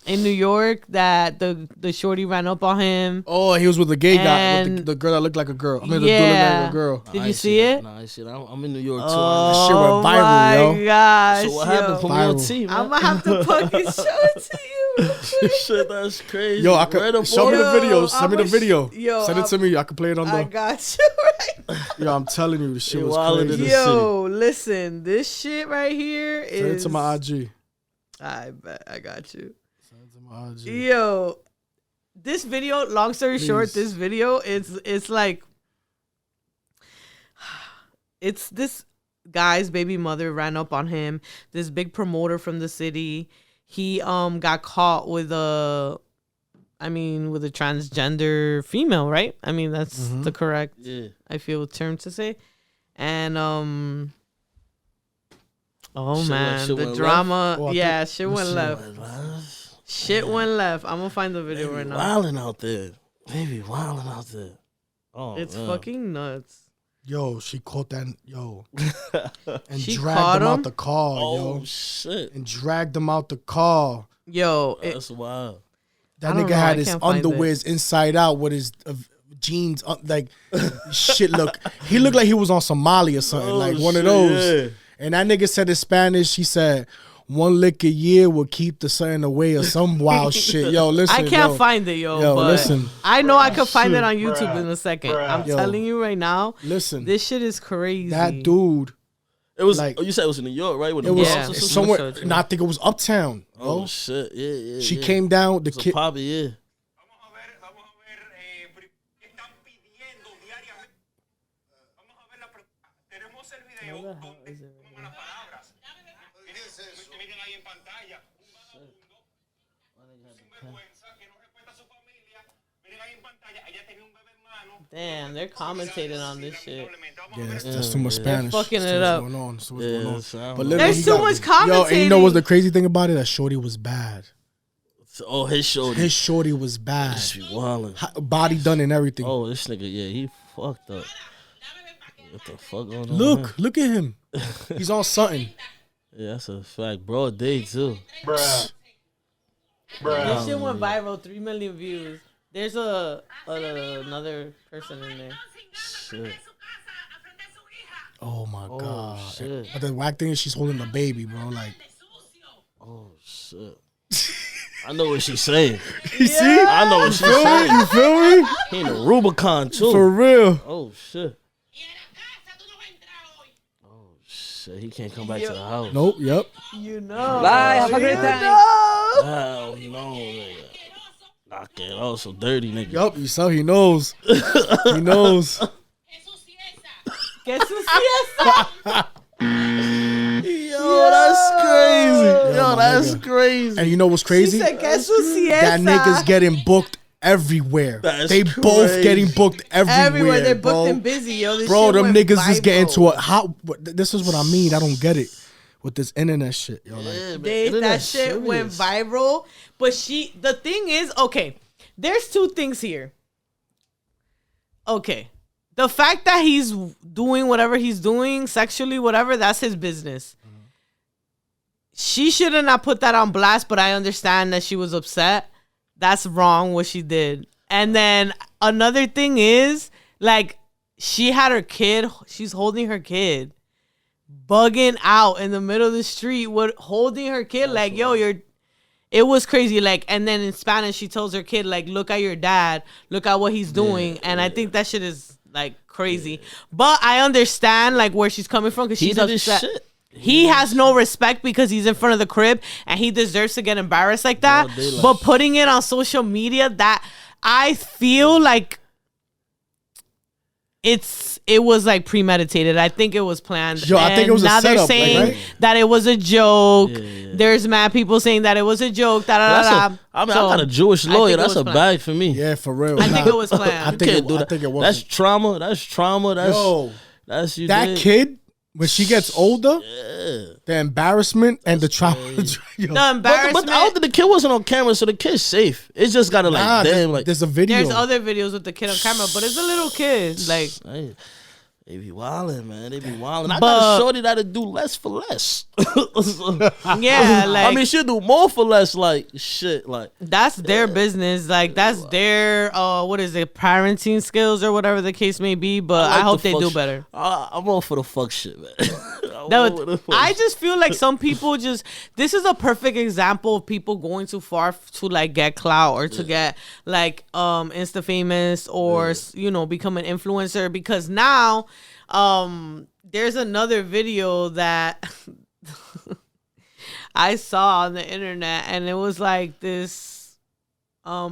[SPEAKER 1] in New York that the shorty ran up on him.
[SPEAKER 3] Oh, he was with the gay guy, with
[SPEAKER 1] And-
[SPEAKER 3] the girl that looked like a girl. I mean, the dude
[SPEAKER 1] Yeah.
[SPEAKER 3] looked like a girl.
[SPEAKER 1] Did
[SPEAKER 2] I
[SPEAKER 1] you
[SPEAKER 2] ain't
[SPEAKER 1] see it?
[SPEAKER 2] Nah, I see that. I'm in New York too.
[SPEAKER 1] Oh
[SPEAKER 3] shit went viral, yo.
[SPEAKER 1] my gosh.
[SPEAKER 2] So what happened? Put me on
[SPEAKER 3] Viral.
[SPEAKER 2] team, man.
[SPEAKER 1] I'm going to have to fucking show it to you.
[SPEAKER 2] Shit, that's crazy.
[SPEAKER 3] Yo, I
[SPEAKER 2] Where
[SPEAKER 3] could
[SPEAKER 2] the
[SPEAKER 3] show me the
[SPEAKER 1] Yo,
[SPEAKER 3] video. Send me the
[SPEAKER 1] I'ma
[SPEAKER 3] video.
[SPEAKER 1] yo,
[SPEAKER 3] Send it to me. I can play it on
[SPEAKER 1] I
[SPEAKER 3] the.
[SPEAKER 1] got you right.
[SPEAKER 3] Yo, I'm telling you, the shit
[SPEAKER 2] They
[SPEAKER 3] was
[SPEAKER 2] wildin' in
[SPEAKER 3] crazy.
[SPEAKER 2] the
[SPEAKER 1] Yo, listen, this shit right here is.
[SPEAKER 3] Send it to my IG.
[SPEAKER 1] I bet I got you.
[SPEAKER 3] Send it to my IG.
[SPEAKER 1] Yo, this video, long story short,
[SPEAKER 3] Please.
[SPEAKER 1] this video, it's like, it's this guy's baby mother ran up on him. This big promoter from the city. He got caught with a I mean, with a transgender female, right? I mean, that's the correct, I feel, term to say. And the drama, shit went left. Shit went left. I'm gonna find the video right now.
[SPEAKER 2] Wilding out there. Baby wilding out there. Oh,
[SPEAKER 1] it's fucking nuts.
[SPEAKER 3] Yo, she caught that. Yo, and
[SPEAKER 1] she
[SPEAKER 3] dragged him out the car.
[SPEAKER 2] Oh
[SPEAKER 3] yo,
[SPEAKER 2] shit!
[SPEAKER 3] And dragged him out the car.
[SPEAKER 1] Yo,
[SPEAKER 2] that's wild.
[SPEAKER 3] That nigga had his underwears inside out with his jeans, like shit. He looked like he was on Somali or something, like one of those. Yeah. And that nigga said in Spanish, he said, "1 lick a year will keep the sun away," or some wild shit. Yo, listen.
[SPEAKER 1] I can't find it, yo. But listen. I know I could find it on YouTube in a second. I'm telling you right now.
[SPEAKER 3] Listen.
[SPEAKER 1] This shit is crazy.
[SPEAKER 3] That dude.
[SPEAKER 2] It was like, you said it was in New York, right?
[SPEAKER 3] It was somewhere. No, I think it was uptown.
[SPEAKER 2] Oh shit! Yeah.
[SPEAKER 3] She came down. The kid.
[SPEAKER 2] Poppy, yeah.
[SPEAKER 1] Damn, they're commentating on this shit.
[SPEAKER 3] Yeah, that's too much Spanish.
[SPEAKER 1] They're fucking it up.
[SPEAKER 3] What's going on?
[SPEAKER 1] But there's too much commentating. Yo,
[SPEAKER 3] and you know what's the crazy thing about it? That shorty was bad.
[SPEAKER 2] Oh, his shorty.
[SPEAKER 3] His shorty was bad. Body done and everything.
[SPEAKER 2] Oh, this nigga, yeah, he fucked up. What the fuck going on?
[SPEAKER 3] Look at him. He's on something.
[SPEAKER 2] Yeah, that's a fact. Broad day, too.
[SPEAKER 1] Bruh. This shit went viral, 3 million views. There's another person in there.
[SPEAKER 2] Shit.
[SPEAKER 3] Oh my god.
[SPEAKER 2] Shit.
[SPEAKER 3] But the whack thing is she's holding the baby, bro. Like,
[SPEAKER 2] oh shit. I know what she's saying.
[SPEAKER 3] You see? I
[SPEAKER 2] know what she's saying.
[SPEAKER 3] You feel me?
[SPEAKER 2] He in the Rubicon too.
[SPEAKER 3] For real.
[SPEAKER 2] Oh shit. Oh shit. He can't come back to the house.
[SPEAKER 3] Nope. Yep.
[SPEAKER 1] You know.
[SPEAKER 4] Bye. Have a great time.
[SPEAKER 2] Hell no, nigga. Knock it off, so dirty nigga.
[SPEAKER 3] Yup, you saw he knows. He knows.
[SPEAKER 1] Que suciesa.
[SPEAKER 2] Yo, that's crazy. Yo, that's crazy.
[SPEAKER 3] And you know what's crazy?
[SPEAKER 1] She said, que suciesa.
[SPEAKER 3] That nigga's getting booked everywhere. They both getting booked everywhere.
[SPEAKER 1] They're booked and busy, yo. This
[SPEAKER 3] bro,
[SPEAKER 1] shit
[SPEAKER 3] them niggas
[SPEAKER 1] viral.
[SPEAKER 3] is getting to a how. This is what I mean. I don't get it with this internet shit, yo. Like,
[SPEAKER 1] that shit went viral. But the thing is, okay, there's two things here. Okay. The fact that he's doing whatever he's doing, sexually, whatever, that's his business. Mm-hmm. She should have not put that on blast, but I understand that she was upset. That's wrong what she did. And then another thing is, like, she had her kid. She's holding her kid. Bugging out in the middle of the street, holding her kid. That's like, yo, it was crazy. Like, and then in Spanish, she tells her kid, like, look at your dad. Look at what he's doing. And I think that shit is, like, crazy. But I understand, like, where she's coming from because she's upset. Shit. He has no respect because he's in front of the crib and he deserves to get embarrassed like that. But putting it on social media, that I feel like it was like premeditated. I think it was planned.
[SPEAKER 3] Yo, I think it was
[SPEAKER 1] now
[SPEAKER 3] a setup,
[SPEAKER 1] they're saying that it was a joke. Yeah. There's mad people saying that it was a joke.
[SPEAKER 2] I got a Jewish lawyer. That's a bag for me.
[SPEAKER 3] Yeah, for real.
[SPEAKER 1] I think it was planned.
[SPEAKER 2] I think it was. That's trauma. That's you.
[SPEAKER 3] That kid. When she gets older, the embarrassment and the trauma.
[SPEAKER 1] The embarrassment.
[SPEAKER 2] But I don't think the kid wasn't on camera, so the kid's safe. It's just gotta like, damn, like
[SPEAKER 3] there's a video.
[SPEAKER 1] There's other videos with the kid on camera, but it's a little kid. Like,
[SPEAKER 2] they be wildin', man. They be wildin'. I got a shorty that'll do less for less.
[SPEAKER 1] Yeah, like
[SPEAKER 2] I mean, she'll do more for less. Like shit, like
[SPEAKER 1] that's their business. Like that's their what is it, parenting skills or whatever the case may be. But I hope they do better.
[SPEAKER 2] I'm all for the fuck shit, man.
[SPEAKER 1] I just feel like some people this is a perfect example of people going too far to like get clout or to get like Insta famous or become an influencer, because now there's another video that I saw on the internet and it was like this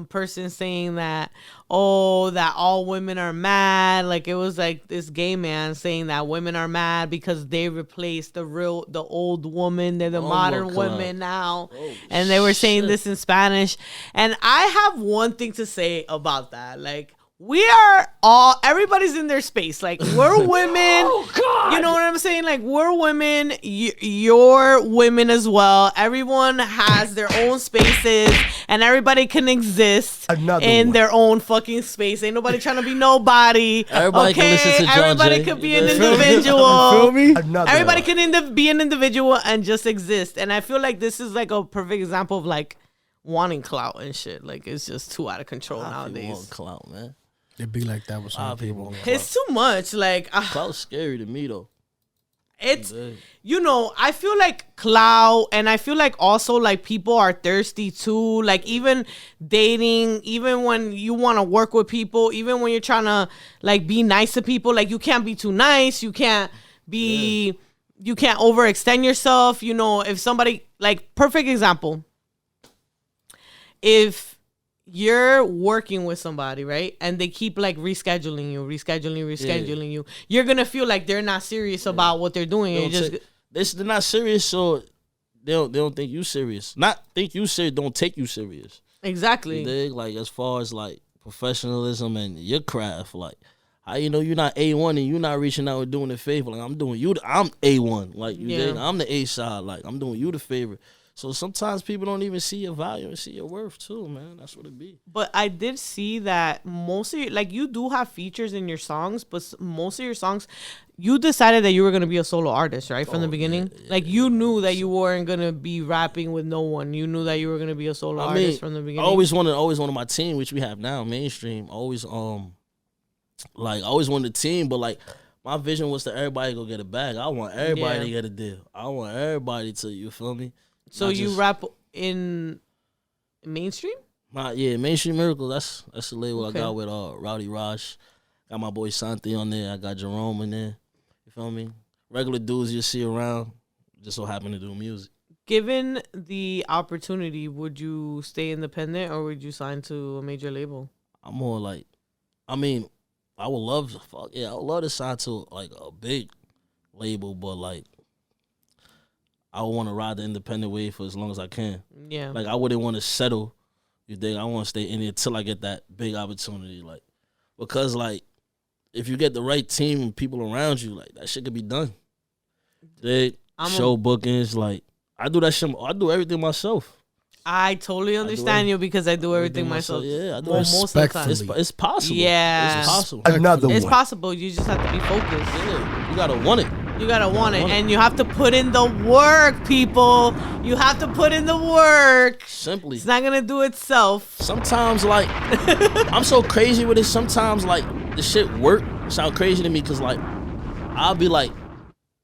[SPEAKER 1] person saying that, oh, that all women are mad. Like, it was like this gay man saying that women are mad because they replaced the old woman. They're the modern women now. And they were saying this in Spanish. And I have one thing to say about that. Like, everybody's in their space. Like, we're women. Oh, God. You know what I'm saying? Like, we're women. You're women as well. Everyone has their own spaces, and everybody can exist in their own fucking space. Ain't nobody trying to be nobody.
[SPEAKER 2] Everybody can listen to Jawn Jay.
[SPEAKER 1] Everybody could be an individual.
[SPEAKER 3] Feel me?
[SPEAKER 1] Everybody can be an individual and just exist. And I feel like this is like a perfect example of like wanting clout and shit. Like, it's just too out of control nowadays.
[SPEAKER 2] Want clout, man.
[SPEAKER 3] It be like that with some people.
[SPEAKER 1] It's too much. Like,
[SPEAKER 2] clout's scary to me though.
[SPEAKER 1] It's, you know, I feel like clout, and I feel like also like people are thirsty too. Like, even dating, even when you want to work with people, even when you're trying to like be nice to people, like you can't be too nice. You can't be, you can't overextend yourself. You know, if somebody, like, perfect example, if you're working with somebody, right, and they keep like rescheduling you, you're gonna feel like they're not serious about what they're doing.
[SPEAKER 2] They're not serious, so they don't think you serious. Not think you serious, don't take you serious.
[SPEAKER 1] Exactly.
[SPEAKER 2] Like, as far as like professionalism and your craft, like, how you know you're not A1 and you're not reaching out and doing a favor? Like, I'm A1, like, you dig? I'm the A side, like, I'm doing you the favor. So sometimes people don't even see your value and see your worth too, man. That's what it be.
[SPEAKER 1] But I did see that most of like, you do have features in your songs, but most of your songs, you decided that you were going to be a solo artist, right? From the beginning? Yeah, like, you knew that you weren't going to be rapping with no one. You knew that you were going to be a solo artist from the beginning.
[SPEAKER 2] I always wanted my team, which we have now, mainstream. Always wanted a team, but like, my vision was that everybody go get a bag. I want everybody to get a deal. I want everybody to, you feel me?
[SPEAKER 1] So you rap in mainstream?
[SPEAKER 2] Mainstream Miracle. That's the label I got with Rowdy Raj. Got my boy Santi on there. I got Jerome in there. You feel me? Regular dudes you see around. Just so happen to do music. Given
[SPEAKER 1] the opportunity, would you stay independent or would you sign to a major label?
[SPEAKER 2] I'm more like, I would love to sign to like a big label, but like, I want to ride the independent wave for as long as I can.
[SPEAKER 1] Yeah.
[SPEAKER 2] Like, I wouldn't want to settle. You think I want to stay in there till I get that big opportunity. Like, because like, if you get the right team and people around you, like, that shit could be done. Show bookings, like, I do that shit. I do everything myself.
[SPEAKER 1] I totally understand you because I do everything myself.
[SPEAKER 2] Yeah, I do
[SPEAKER 1] most of the time.
[SPEAKER 2] It's possible.
[SPEAKER 1] Yeah.
[SPEAKER 2] It's possible.
[SPEAKER 1] It's possible. You just have to be focused.
[SPEAKER 2] Yeah, you gotta want it.
[SPEAKER 1] You gotta want it, and you have to put in the work, people. You have to put in the work.
[SPEAKER 2] Simply,
[SPEAKER 1] it's not gonna do itself.
[SPEAKER 2] Sometimes, like, I'm so crazy with it. Sometimes, like, the shit work sound crazy to me because, like, I'll be like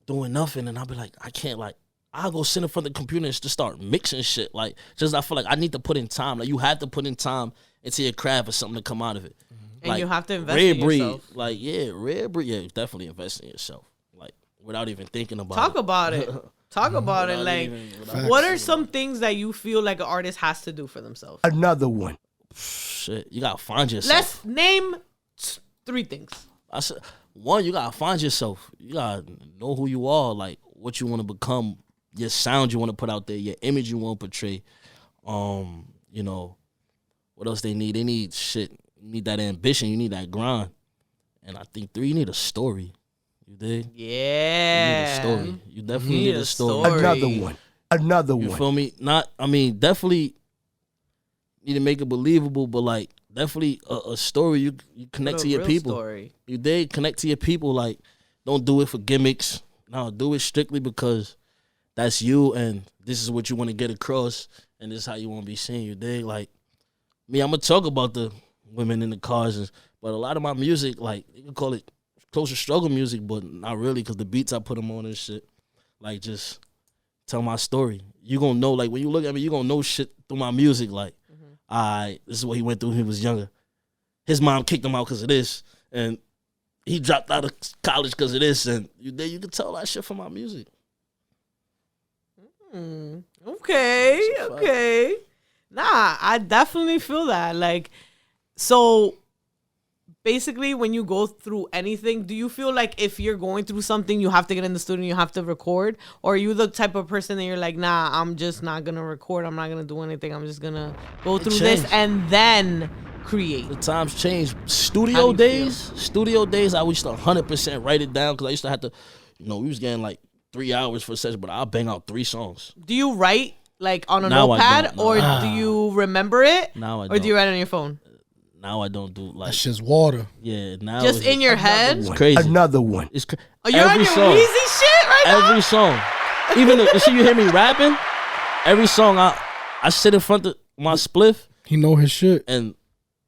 [SPEAKER 2] doing nothing, and I'll be like, I can't, like, I'll go sit in front of the computer and just start mixing shit. Like, just I feel like I need to put in time. Like, you have to put in time into your craft for something to come out of it.
[SPEAKER 1] And
[SPEAKER 2] like,
[SPEAKER 1] you have to invest in yourself.
[SPEAKER 2] Like, rare breed. Yeah, definitely invest in yourself. Without even thinking about
[SPEAKER 1] Talk about it. Talk about it. Like, what are some things that you feel like an artist has to do for themselves?
[SPEAKER 3] Another one.
[SPEAKER 2] Shit, you gotta find yourself.
[SPEAKER 1] Let's name 3 things.
[SPEAKER 2] I said, 1, you gotta find yourself. You gotta know who you are, like what you want to become, your sound you want to put out there, your image you want to portray. You know, what else they need? They need shit. You need that ambition. You need that grind. And I think 3, you need a story. You dig?
[SPEAKER 1] Yeah.
[SPEAKER 2] You need a story. You definitely need a story.
[SPEAKER 3] Another one.
[SPEAKER 2] You feel me? Definitely need to make it believable, but like, definitely a story you connect to your people.
[SPEAKER 1] Story.
[SPEAKER 2] You dig? Connect to your people. Like, don't do it for gimmicks. No, do it strictly because that's you and this is what you want to get across and this is how you want to be seen. You dig? Like, me, I'm going to talk about the women in the cars, but a lot of my music, like, you can call it closer struggle music, but not really because the beats I put them on and shit, like, just tell my story. You gonna know, like, when you look at me, you gonna know shit through my music, like, this is what he went through when he was younger. His mom kicked him out because of this, and he dropped out of college because of this, and you can tell that shit from my music.
[SPEAKER 1] Okay. Nah, I definitely feel that. Like, so basically, when you go through anything, do you feel like if you're going through something, you have to get in the studio and you have to record? Or are you the type of person that you're like, nah, I'm just not going to record. I'm not going to do anything. I'm just going to go through this and then create.
[SPEAKER 2] The times change. Studio days, I used to 100% write it down because I used to have to, we was getting like 3 hours for a session, but I'll bang out 3 songs.
[SPEAKER 1] Do you write like on a notepad or do you remember it?
[SPEAKER 2] Now I
[SPEAKER 1] or
[SPEAKER 2] don't.
[SPEAKER 1] do you write it on your phone?
[SPEAKER 2] Now I don't do like.
[SPEAKER 3] That's just water.
[SPEAKER 2] Yeah, now
[SPEAKER 1] just in your head.
[SPEAKER 2] It's crazy.
[SPEAKER 4] Another one.
[SPEAKER 2] It's
[SPEAKER 1] Oh, you're on your Weezy shit right now.
[SPEAKER 2] Every song, even you see, you hear me rapping. Every song, I sit in front of my spliff.
[SPEAKER 3] He know his shit,
[SPEAKER 2] and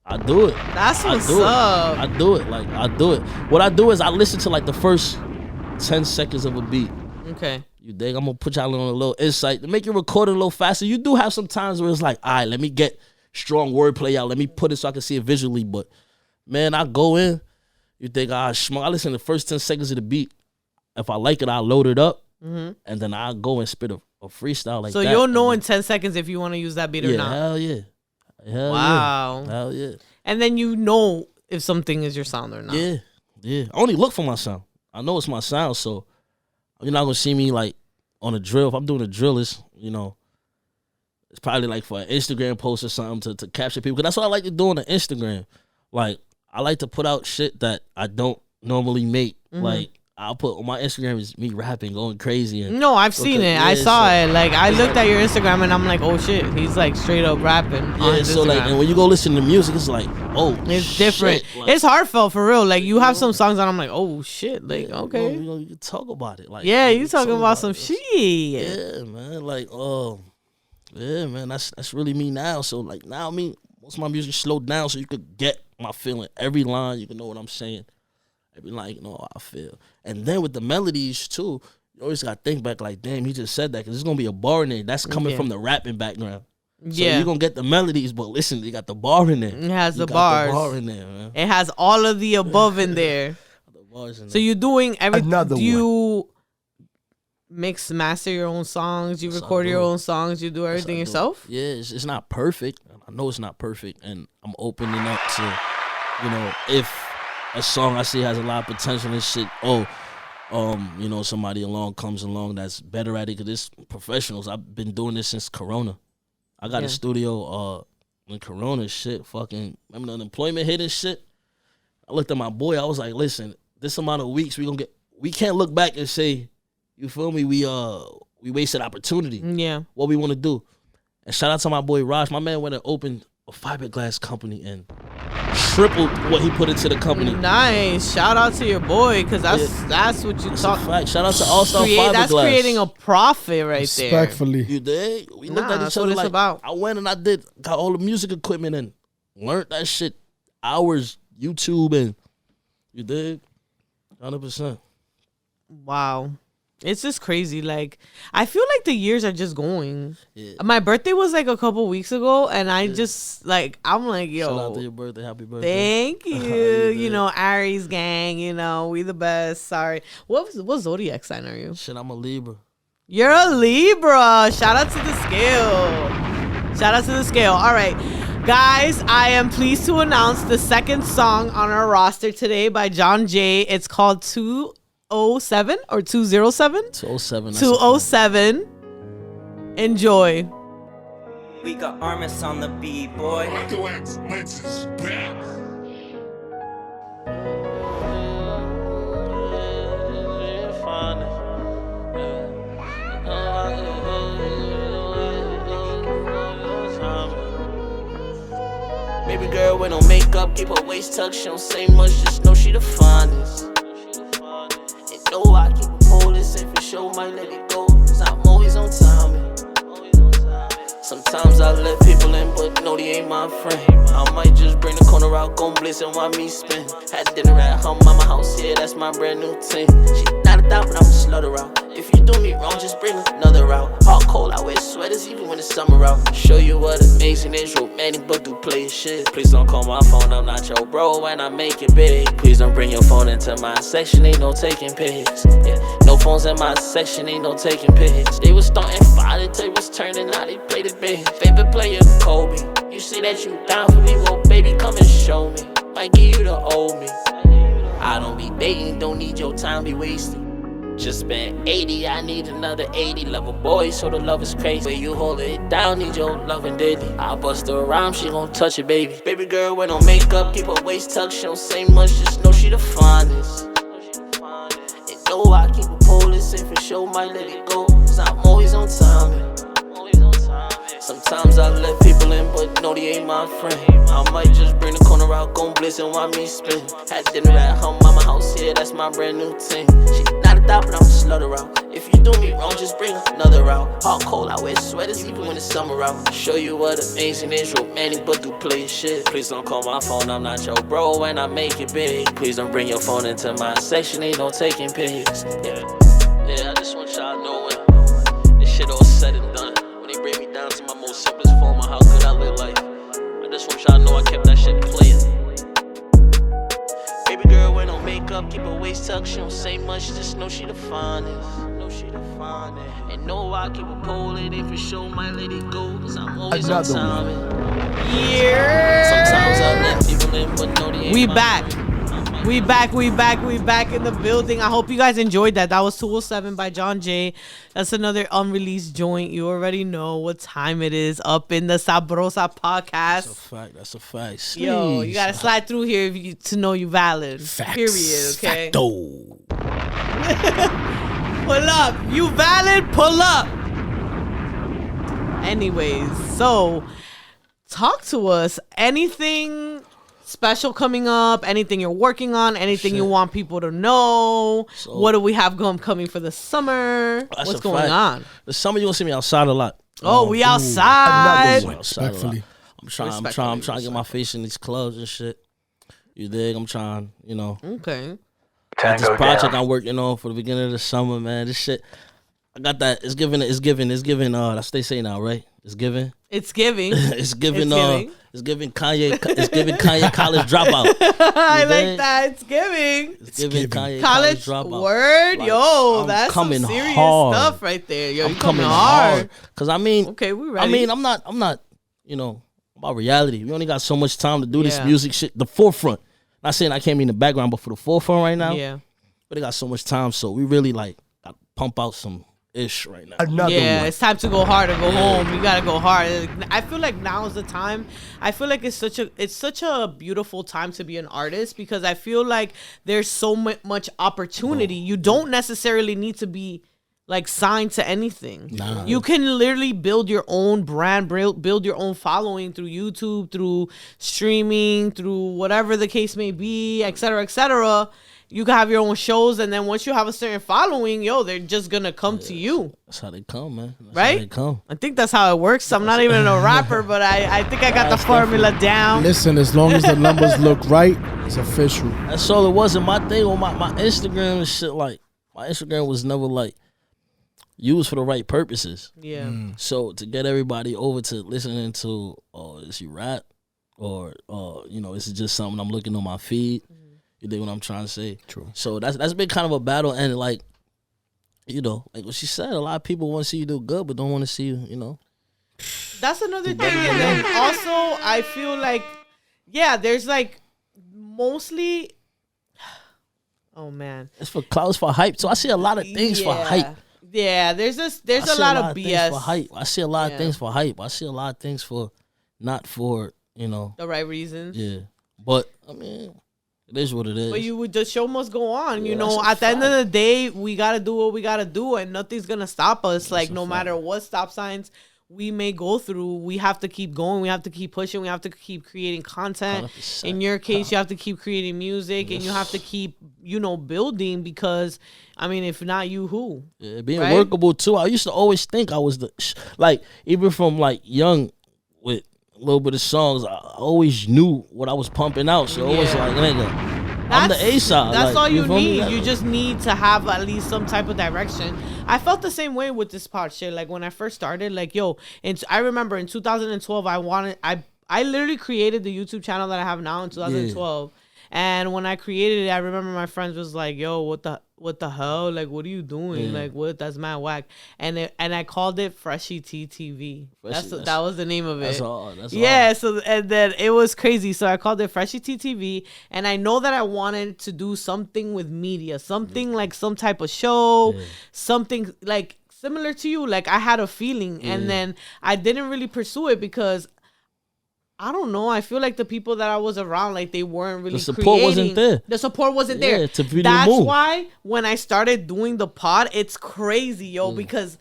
[SPEAKER 2] I do it.
[SPEAKER 1] That's what's up.
[SPEAKER 2] I do it. Like I do it. What I do is I listen to like the first 10 seconds of a beat.
[SPEAKER 1] Okay.
[SPEAKER 2] You dig? I'm gonna put y'all on a little insight to make your recording a little faster. You do have some times where it's like, all right, let me get strong wordplay out. Let me put it so I can see it visually. But man, I go in. You think I listen to the first 10 seconds of the beat. If I like it, I'll load it up, and then I'll go and spit a freestyle like that.
[SPEAKER 1] So you'll know in 10 seconds if you want to use that beat or not.
[SPEAKER 2] Hell yeah.
[SPEAKER 1] Wow.
[SPEAKER 2] Hell yeah.
[SPEAKER 1] And then you know if something is your sound or not.
[SPEAKER 2] Yeah. I only look for my sound. I know it's my sound, so you're not gonna see me like on a drill. If I'm doing a drill, it's probably like for an Instagram post or something to capture people. Cause that's what I like to do on the Instagram. Like I like to put out shit that I don't normally make. Like I'll put on my Instagram is me rapping, going crazy. And
[SPEAKER 1] no, I've seen it. I saw it. Like I looked at your Instagram and I'm like, oh shit, he's like straight up rapping.
[SPEAKER 2] Yeah, so Instagram. Like, and when you go listen to music, it's like, oh,
[SPEAKER 1] it's different.
[SPEAKER 2] Like,
[SPEAKER 1] it's heartfelt for real. Like you have some songs and I'm like, oh shit, like okay.
[SPEAKER 2] You can talk about it. Like
[SPEAKER 1] yeah, you talking about some shit.
[SPEAKER 2] Yeah, man. Like yeah, man. That's really me now. So like now, most of my music slowed down so you could get my feeling. Every line, you can know what I'm saying. Every line, you know how I feel. And then with the melodies, too, you always got to think back like, damn, he just said that because there's going to be a bar in there. That's coming from the rapping background. So you're going to get the melodies, but listen, you got the bar in there.
[SPEAKER 1] It has the bars.
[SPEAKER 2] The bar in there, man.
[SPEAKER 1] It has all of the above in there.
[SPEAKER 2] The bars in
[SPEAKER 1] so
[SPEAKER 2] there.
[SPEAKER 1] you're doing everything.
[SPEAKER 4] Another
[SPEAKER 1] do you mix, master your own songs? You record your own songs? You do everything yourself?
[SPEAKER 2] Yeah, it's not perfect. I know it's not perfect. And I'm opening up to, if a song I see has a lot of potential and shit. Somebody comes along that's better at it because it's professionals. I've been doing this since Corona. I got a studio when Corona shit fucking, remember the unemployment hit and shit? I looked at my boy, I was like, listen, this amount of weeks we can't look back and say, you feel me, we wasted opportunity.
[SPEAKER 1] Yeah.
[SPEAKER 2] What we want to do. And shout out to my boy Raj. My man went and opened a fiberglass company and tripled what he put into the company.
[SPEAKER 1] Nice. Shout out to your boy, because that's what you talk.
[SPEAKER 2] Shout out to All Star Fiberglass.
[SPEAKER 1] That's creating a profit right
[SPEAKER 3] Respectfully.
[SPEAKER 1] there.
[SPEAKER 2] You dig? We looked at each other like,
[SPEAKER 1] about.
[SPEAKER 2] I went and got all the music equipment and learned that shit. Hours, YouTube, and you dig? 100%.
[SPEAKER 1] Wow. It's just crazy. Like, I feel like the years are just going.
[SPEAKER 2] Yeah.
[SPEAKER 1] My birthday was like a couple weeks ago, and I just like, I'm like, yo.
[SPEAKER 2] Shout out to your birthday. Happy birthday.
[SPEAKER 1] Thank you. Aries gang, we the best. Sorry. What zodiac sign are you?
[SPEAKER 2] Shit, I'm a Libra.
[SPEAKER 1] You're a Libra. Shout out to the scale. All right. Guys, I am pleased to announce the second song on our roster today by Jawn Jay. It's called 207 or 207?
[SPEAKER 2] 207.
[SPEAKER 1] 207. Enjoy.
[SPEAKER 5] We got Armis on the beat, boy.
[SPEAKER 6] Lenses back.
[SPEAKER 2] Baby girl with no makeup, keep her waist tucked. She don't say much, just know she the finest. And know I keep a pole, and for sure might let it go, cause I'm always on timing. Sometimes I let people in, but no, they ain't my friend. I might just bring the corner out, gon' blitz and watch me spin. Had dinner at her mama house, yeah, that's my brand new team. She not a doubt, but I'ma slut her out. If you do me wrong, just bring another out. All cold, I wear sweaters even when it's summer out. Show you what amazing is, romantic, but do play shit. Please don't call my phone, I'm not your bro when I make it big. Please don't bring your phone into my section, ain't no taking pics. Yeah, no phones in my section, ain't no taking pics. They was starting fire, the tables turning, now they play the big. Favorite player,
[SPEAKER 4] Kobe. You say that you down for me, well, baby, come and show me. Might give you the old me. I don't be dating, don't need your time be wasted. Just spent 80, I need another 80. Love a boy, so the love is crazy. Way you hold it down, need your loving daily. I bust her around, she gon' touch it, baby. Baby girl with no makeup, keep her waist tucked. She don't say much, just know she the finest. And know I keep a police, and for sure might let it go. Cause I'm always on time. Sometimes I let people in, but no, they ain't my friend. I might just bring the corner out, gon' blitz and watch me spin. Had dinner at her mama house, yeah, that's my brand new team. She not a dot, but I'm a slutter out. If you do me wrong, just bring another out. Hot cold, I wear sweaters even when it's summer out. Show you what amazing is, romantic, but do play shit. Please don't call my phone, I'm not your bro, and I make it big. Please don't bring your phone into my section, ain't no taking pics. Yeah, I just want y'all to know when this shit all said and done. When they bring me down to my most simplest form of how good I live life. I just want y'all to know I kept that shit playing. Baby girl wear no makeup, keep her waist tucked. She don't say much, just know she the finest. And know I keep a pole in it for sure, might let it go. Cause I'm always on time.
[SPEAKER 1] Yeah.
[SPEAKER 4] Sometimes I let people in, but no, they ain't
[SPEAKER 1] We
[SPEAKER 4] my
[SPEAKER 1] back.
[SPEAKER 4] friend.
[SPEAKER 1] We back in the building. I hope you guys enjoyed that. That was 207 by Jawn Jay. That's another unreleased joint. You already know what time it is up in the Sabrosa podcast.
[SPEAKER 2] That's a fact.
[SPEAKER 1] Yo, you gotta slide through here to know you valid.
[SPEAKER 3] Facts.
[SPEAKER 1] Period. Okay.
[SPEAKER 3] Facto.
[SPEAKER 1] Pull up. You valid? Pull up. Anyways, so talk to us. Anything special coming up? Anything you're working on? Anything you want people to know? So, what do we have coming for the summer? What's going on?
[SPEAKER 2] The summer you gonna see me outside a lot.
[SPEAKER 1] Oh, we outside.
[SPEAKER 3] Respectfully.
[SPEAKER 2] I'm trying to get my face in these clubs and shit. You dig? I'm trying, you know.
[SPEAKER 1] Okay.
[SPEAKER 2] Got this project I'm working on for the beginning of the summer, man. This shit, I got that. It's giving. That's what they say now, right? It's giving.
[SPEAKER 1] It's giving.
[SPEAKER 2] It's giving. It's giving Kanye. It's giving Kanye college dropout.
[SPEAKER 1] I like that. It's giving.
[SPEAKER 2] It's giving Kanye
[SPEAKER 1] college
[SPEAKER 2] dropout.
[SPEAKER 1] Word,
[SPEAKER 2] like,
[SPEAKER 1] yo,
[SPEAKER 2] I'm
[SPEAKER 1] that's some serious
[SPEAKER 2] hard.
[SPEAKER 1] stuff right there. Yo,
[SPEAKER 2] I'm coming hard. Cause I mean,
[SPEAKER 1] okay, we ready.
[SPEAKER 2] I mean, I'm not. You know, about reality. We only got so much time to do this music shit. The forefront. Not saying I can't be in the background, but for the forefront right now.
[SPEAKER 1] Yeah.
[SPEAKER 2] But they got so much time, so we really like got to pump out some ish right now.
[SPEAKER 1] It's time to go hard or go home. You gotta go hard. I feel like now is the time. I feel like it's such a beautiful time to be an artist because I feel like there's so much opportunity. You don't necessarily need to be like signed to anything.
[SPEAKER 3] Nah.
[SPEAKER 1] You can literally build your own brand, build your own following through YouTube, through streaming, through whatever the case may be, et cetera, et cetera. You can have your own shows, and then once you have a certain following, they're just gonna come to you.
[SPEAKER 2] That's how they come, man. That's
[SPEAKER 1] right?
[SPEAKER 2] How they come.
[SPEAKER 1] I think that's how it works. I'm not even a rapper, but I think I got the formula down.
[SPEAKER 3] Listen, as long as the numbers look right, it's official.
[SPEAKER 2] That's all it was. And my thing on my Instagram and shit, like, my Instagram was never, like, used for the right purposes.
[SPEAKER 1] Yeah.
[SPEAKER 2] So to get everybody over to listening to, is he rap? Or, you know, this is just something I'm looking on my feed. You dig what I'm trying to say?
[SPEAKER 3] True.
[SPEAKER 2] So that's been kind of a battle, and like, you know, like what she said, a lot of people want to see you do good, but don't want to see you, you know.
[SPEAKER 1] That's another thing, and then also I feel like, there's like mostly, oh man,
[SPEAKER 2] it's for clouds for hype. So I see a lot of things for hype.
[SPEAKER 1] Yeah, there's a lot of BS
[SPEAKER 2] for hype. I see a lot of things for hype. I see a lot of things for not for, you know,
[SPEAKER 1] the right reasons.
[SPEAKER 2] Yeah, but I mean, it is what it is.
[SPEAKER 1] But the show must go on. You know, at the end of the day, we gotta do what we gotta do, and nothing's gonna stop us. Like no matter what stop signs we may go through, we have to keep going. We have to keep pushing. We have to keep creating content. 100%. In your case, you have to keep creating music, and you have to keep, building because, I mean, if not you, who?
[SPEAKER 2] Yeah, being workable too. I used to always think I was like, even from like young with a little bit of songs, I always knew what I was pumping out. So it was like, nigga, I'm the A side.
[SPEAKER 1] That's
[SPEAKER 2] like,
[SPEAKER 1] all you need. You just need to have at least some type of direction. I felt the same way with this part shit. Like when I first started, like and I remember in 2012, I literally created the YouTube channel that I have now in 2012. And when I created it, I remember my friends was like, "Yo, what the hell? Like, what are you doing? Like, what? That's mad whack." And I called it Freshy TTV. That was the name of it.
[SPEAKER 2] That's all.
[SPEAKER 1] So and then it was crazy. So I called it Freshy TTV, and I know that I wanted to do something with media, something like some type of show, something like similar to you. Like I had a feeling, and then I didn't really pursue it because I don't know. I feel like the people that I was around, like they weren't really. The support wasn't there. The support wasn't there. That's why when I started doing the pod, it's crazy, yo, because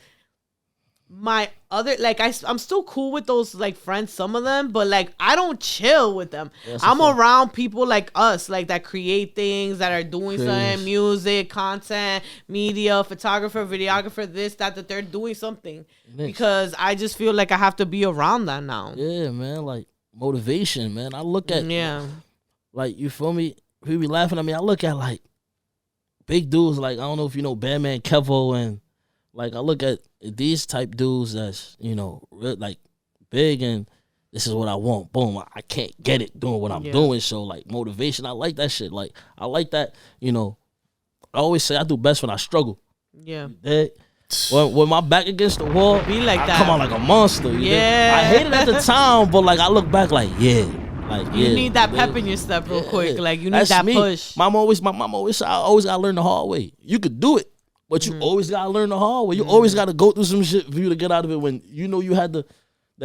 [SPEAKER 1] my other I'm still cool with those like friends, some of them, but like I don't chill with them. I'm around people like us, like that create things, that are doing something, music, content, media, photographer, videographer, this, that they're doing something. Because I just feel like I have to be around that now.
[SPEAKER 2] Yeah, man, like. Motivation, man. I look at like, you feel me? People be laughing at me. I look at like big dudes, like I don't know if you know Batman Kevo, and like I look at these type dudes that's, you know, like big, and this is what I want. Boom, I can't get it doing what I'm doing. So like motivation, I like that shit. Like I like that, you know. I always say I do best when I struggle.
[SPEAKER 1] Yeah.
[SPEAKER 2] When my back against the wall,
[SPEAKER 1] be like
[SPEAKER 2] I
[SPEAKER 1] that.
[SPEAKER 2] come out like a monster. I hated it at the time, but like I look back like you
[SPEAKER 1] need that pep in your step real quick. Like you need that push.
[SPEAKER 2] My mom always said, I always gotta learn the hard way. You could do it, but you always gotta learn the hard way. You always gotta go through some shit for you to get out of it. When you know you had the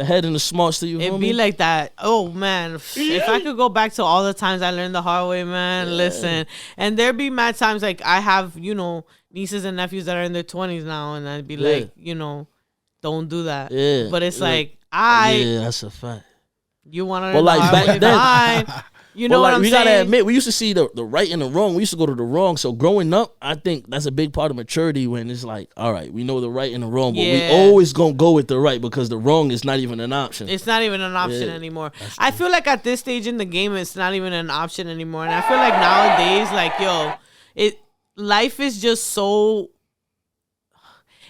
[SPEAKER 2] head and the smarts to you.
[SPEAKER 1] It'd be like that. Oh man, if I could go back to all the times I learned the hard way, man. Listen, and there'd be mad times like I have, you know, nieces and nephews that are in their 20s now, and I'd be like, you know, don't do that. Yeah. But it's like
[SPEAKER 2] that's a fact.
[SPEAKER 1] You want to
[SPEAKER 2] learn the hard way, fine.
[SPEAKER 1] You know what I'm saying?
[SPEAKER 2] We gotta admit, we used to see the right and the wrong. We used to go to the wrong. So growing up, I think that's a big part of maturity, when it's like, all right, we know the right and the wrong, but we always gonna go with the right because the wrong is not even an option.
[SPEAKER 1] It's not even an option anymore. I feel like at this stage in the game, it's not even an option anymore. And I feel like nowadays, like, life is just so.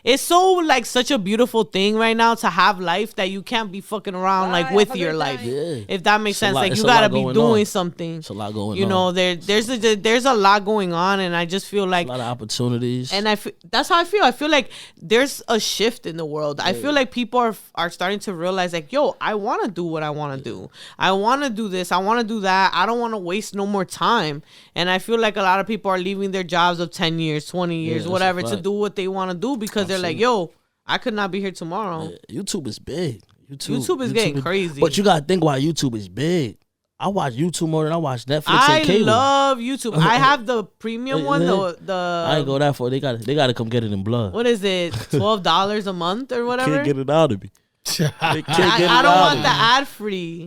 [SPEAKER 1] It's so like such a beautiful thing right now to have life that you can't be fucking around like with your life. Yeah. If that makes sense. Like you gotta be doing something.
[SPEAKER 2] It's a lot going on.
[SPEAKER 1] You know, there's a lot going on, and I just feel like
[SPEAKER 2] a lot of opportunities.
[SPEAKER 1] And that's how I feel. I feel like there's a shift in the world. I feel like people are starting to realize like, yo, I wanna do what I wanna do. I wanna do this, I wanna do that. I don't wanna waste no more time. And I feel like a lot of people are leaving their jobs of 10 years, 20 years, whatever, to do what they wanna do because they're like, yo, I could not be here tomorrow.
[SPEAKER 2] Yeah, YouTube is big.
[SPEAKER 1] YouTube is getting crazy.
[SPEAKER 2] But you gotta think why YouTube is big. I watch YouTube more than I watch Netflix and cable.
[SPEAKER 1] I love YouTube. I have the premium one.
[SPEAKER 2] I ain't go that far. They gotta come get it in blood.
[SPEAKER 1] What is it? $12 a month or whatever?
[SPEAKER 2] Can't get it out of me.
[SPEAKER 1] I don't want the ad free.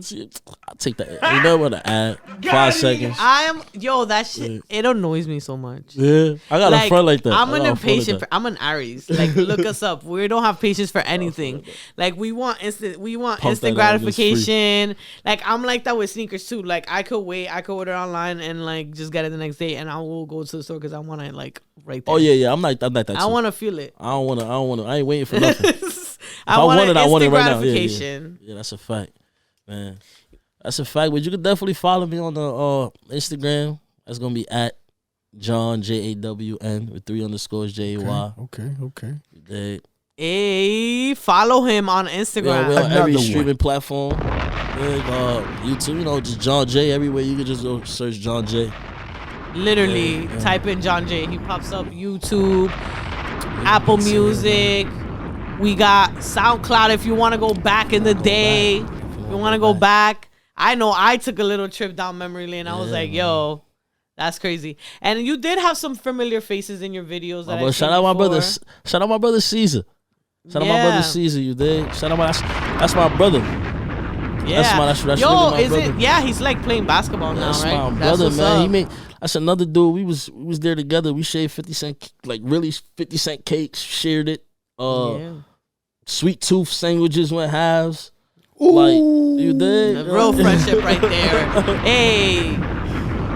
[SPEAKER 2] I'll take that. You know what, the ad? 5 seconds.
[SPEAKER 1] That shit. It annoys me so much.
[SPEAKER 2] Yeah, I got a friend like that.
[SPEAKER 1] I'm an impatient. I'm an Aries. Like, look us up. We don't have patience for anything. Like, we want instant gratification. Like, I'm like that with sneakers too. Like, I could wait. I could order online and like just get it the next day, and I will go to the store because I want it like right there.
[SPEAKER 2] Oh yeah. I'm like that too.
[SPEAKER 1] I want to feel it.
[SPEAKER 2] I don't want to. I ain't waiting for nothing.
[SPEAKER 1] I want it gratification.
[SPEAKER 2] Yeah, that's a fact, man. That's a fact. But you can definitely follow me on the Instagram. That's gonna be at Jawn JAWN with 3 underscores JAY.
[SPEAKER 3] Okay.
[SPEAKER 1] Hey, follow him on Instagram.
[SPEAKER 2] Yeah, we're on every streaming platform. YouTube, you know, just Jawn Jay everywhere. You can just go search Jawn Jay.
[SPEAKER 1] Literally, type in Jawn Jay. He pops up. YouTube, Apple Music. We got SoundCloud if you want to go back in the day. If you want to go back. I know I took a little trip down memory lane. I was like, yo, that's crazy. And you did have some familiar faces in your videos.
[SPEAKER 2] Shout out my brother. Shout out my brother Caesar. Shout out my brother Caesar, you dig? Shout out that's my brother.
[SPEAKER 1] Yeah.
[SPEAKER 2] That's really my brother.
[SPEAKER 1] Yeah, he's like playing basketball now, right?
[SPEAKER 2] That's my brother, man. That's another dude. We was there together. We shared 50 cent, like really 50 cent cakes, shared it. Sweet tooth sandwiches went halves. Ooh. Like, you did
[SPEAKER 1] real friendship right there. Hey,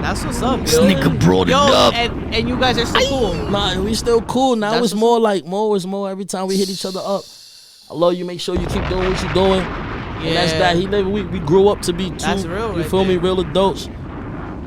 [SPEAKER 1] that's what's up, yo.
[SPEAKER 2] This nigga brought it up.
[SPEAKER 1] And you guys are still cool.
[SPEAKER 2] Nah, we still cool. Now it's more like more is more every time we hit each other up. I love you. Make sure you keep doing what you're doing. Yeah. And that's that. We grew up to be two.
[SPEAKER 1] That's real.
[SPEAKER 2] You feel me? Real adults.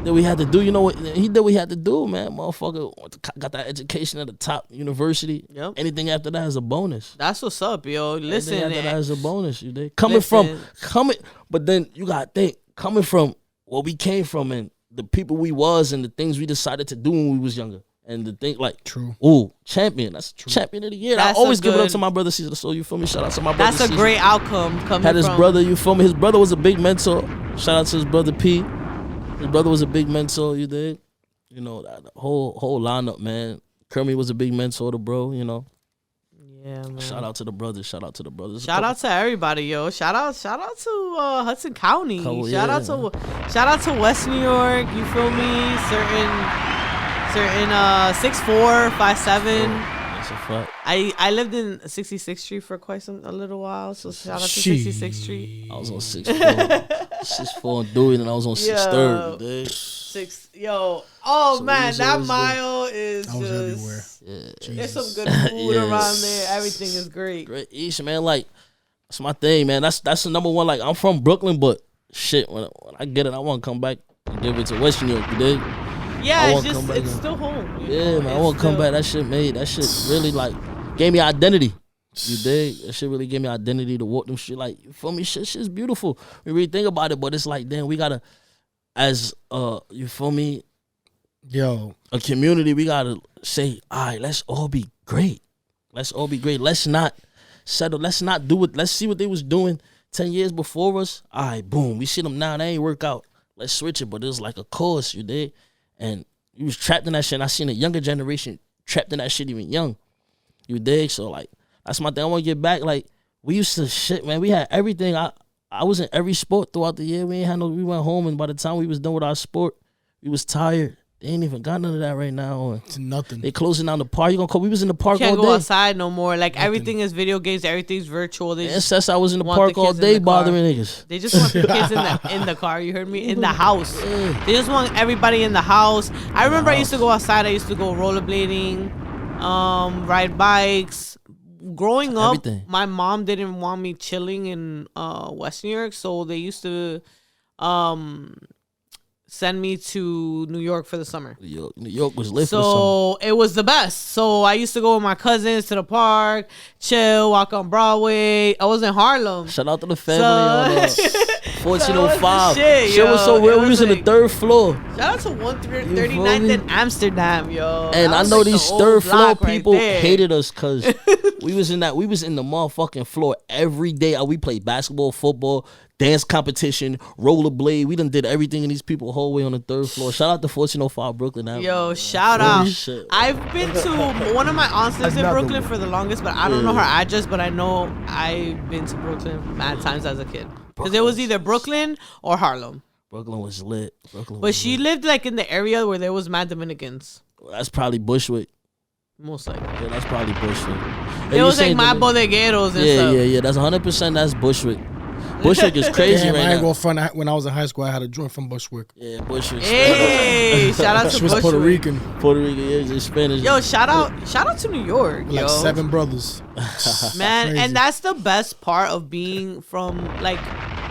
[SPEAKER 2] That we had to do, you know what? He did what he had to do, man. Motherfucker got that education at the top university.
[SPEAKER 1] Yep.
[SPEAKER 2] Anything after that is a bonus.
[SPEAKER 1] That's what's up, yo. Listen,
[SPEAKER 2] Anything after that is a bonus. You dig? But then you gotta think, coming from where we came from and the people we was and the things we decided to do when we was younger. And the thing like,
[SPEAKER 3] true.
[SPEAKER 2] Ooh, champion. That's true. Champion of the year.
[SPEAKER 1] That's
[SPEAKER 2] I always give it up to my brother Caesar. So you feel me? Shout out to my brother.
[SPEAKER 1] That's a great outcome coming
[SPEAKER 2] Had his
[SPEAKER 1] from
[SPEAKER 2] brother, you feel me? His brother was a big mentor. Shout out to his brother P. His brother was a big mentor, you dig? You know, that whole lineup, man. Kermit was a big mentor to bro, you know.
[SPEAKER 1] Yeah, man.
[SPEAKER 2] Shout out to the brothers. Shout out to the brothers.
[SPEAKER 1] Shout out to everybody, yo. Shout out to Hudson County. Shout out to West New York. You feel me? Certain 6'4", 5'7".
[SPEAKER 2] That's a fact.
[SPEAKER 1] I lived in 66th Street for a little while, so shout out to 66th Street.
[SPEAKER 2] I was on 6'4", 6'4" and Dewey, and I was on 6'3", dude.
[SPEAKER 1] Oh man, that mile is just
[SPEAKER 3] everywhere.
[SPEAKER 2] Yeah.
[SPEAKER 1] There's some good food around there. Everything is great.
[SPEAKER 2] Great East, man. Like, that's my thing, man. That's the number one. Like, I'm from Brooklyn, but shit, when I get it, I want to come back and give it to West New York, you dig?
[SPEAKER 1] Yeah, it's still home.
[SPEAKER 2] Yeah, man, I want to come back. That shit really, like, gave me identity. You dig? That shit really gave me identity to walk them shit. Like, you feel me? Shit's beautiful. We really think about it, but it's like, damn, we gotta, as you feel me?
[SPEAKER 3] Yo,
[SPEAKER 2] a community, we gotta say, all right, let's all be great. Let's all be great. Let's not settle. Let's not do it. Let's see what they was doing 10 years before us. All right, boom. We see them now. They ain't work out. Let's switch it. But it was like a course, you dig? And you was trapped in that shit. And I seen a younger generation trapped in that shit even young. You dig? So, like, that's my thing. I want to get back. Like, we used to shit, man. We had everything. I was in every sport throughout the year. We went home, and by the time we was done with our sport, we was tired. They ain't even got none of that right now.
[SPEAKER 3] It's nothing.
[SPEAKER 2] They closing down the park. We was in the park all day.
[SPEAKER 1] Can't go outside no more. Like, everything is video games. Everything's virtual.
[SPEAKER 2] I was in the park all day bothering niggas.
[SPEAKER 1] They just want the kids in the car. You heard me? In the house. Yeah. They just want everybody in the house. I remember I used to go outside. I used to go rollerblading, ride bikes. Growing up, my mom didn't want me chilling in West New York, so they used to send me to New York for the summer.
[SPEAKER 2] New York was lit for
[SPEAKER 1] So it was the best. So I used to go with my cousins to the park, chill, walk on Broadway. I was in Harlem.
[SPEAKER 2] Shout out to the family on 1405.
[SPEAKER 1] Shit
[SPEAKER 2] was so real. We was in the third floor.
[SPEAKER 1] Shout out to 139th in Amsterdam, yo.
[SPEAKER 2] And I know these third floor people hated us because we was in the motherfucking floor every day. We played basketball, football, dance competition, rollerblade. We done did everything in these people whole way on the third floor. Shout out to 1405 Brooklyn Avenue.
[SPEAKER 1] Yo, shout out. Shit. I've been to one of my aunts lives in Brooklyn for the longest, but I don't know her address, but I know I've been to Brooklyn mad times as a kid. Because it was either Brooklyn or Harlem.
[SPEAKER 2] Brooklyn was lit.
[SPEAKER 1] But she lived like in the area where there was mad Dominicans.
[SPEAKER 2] Well, that's probably Bushwick.
[SPEAKER 1] Most likely.
[SPEAKER 2] Yeah, that's probably Bushwick.
[SPEAKER 1] It was like my bodegueros and stuff.
[SPEAKER 2] Yeah. That's 100%. That's Bushwick. Bushwick is crazy right now.
[SPEAKER 3] I ain't going front. When I was in high school, I had a joint from Bushwick.
[SPEAKER 2] Yeah, Bushwick.
[SPEAKER 1] Hey, shout out to
[SPEAKER 3] she was
[SPEAKER 1] Bushwick.
[SPEAKER 3] Puerto Rican.
[SPEAKER 2] Yeah, Spanish.
[SPEAKER 1] Yo, shout out to New York.
[SPEAKER 3] Like 7 brothers.
[SPEAKER 1] Man,
[SPEAKER 3] crazy.
[SPEAKER 1] And that's the best part of being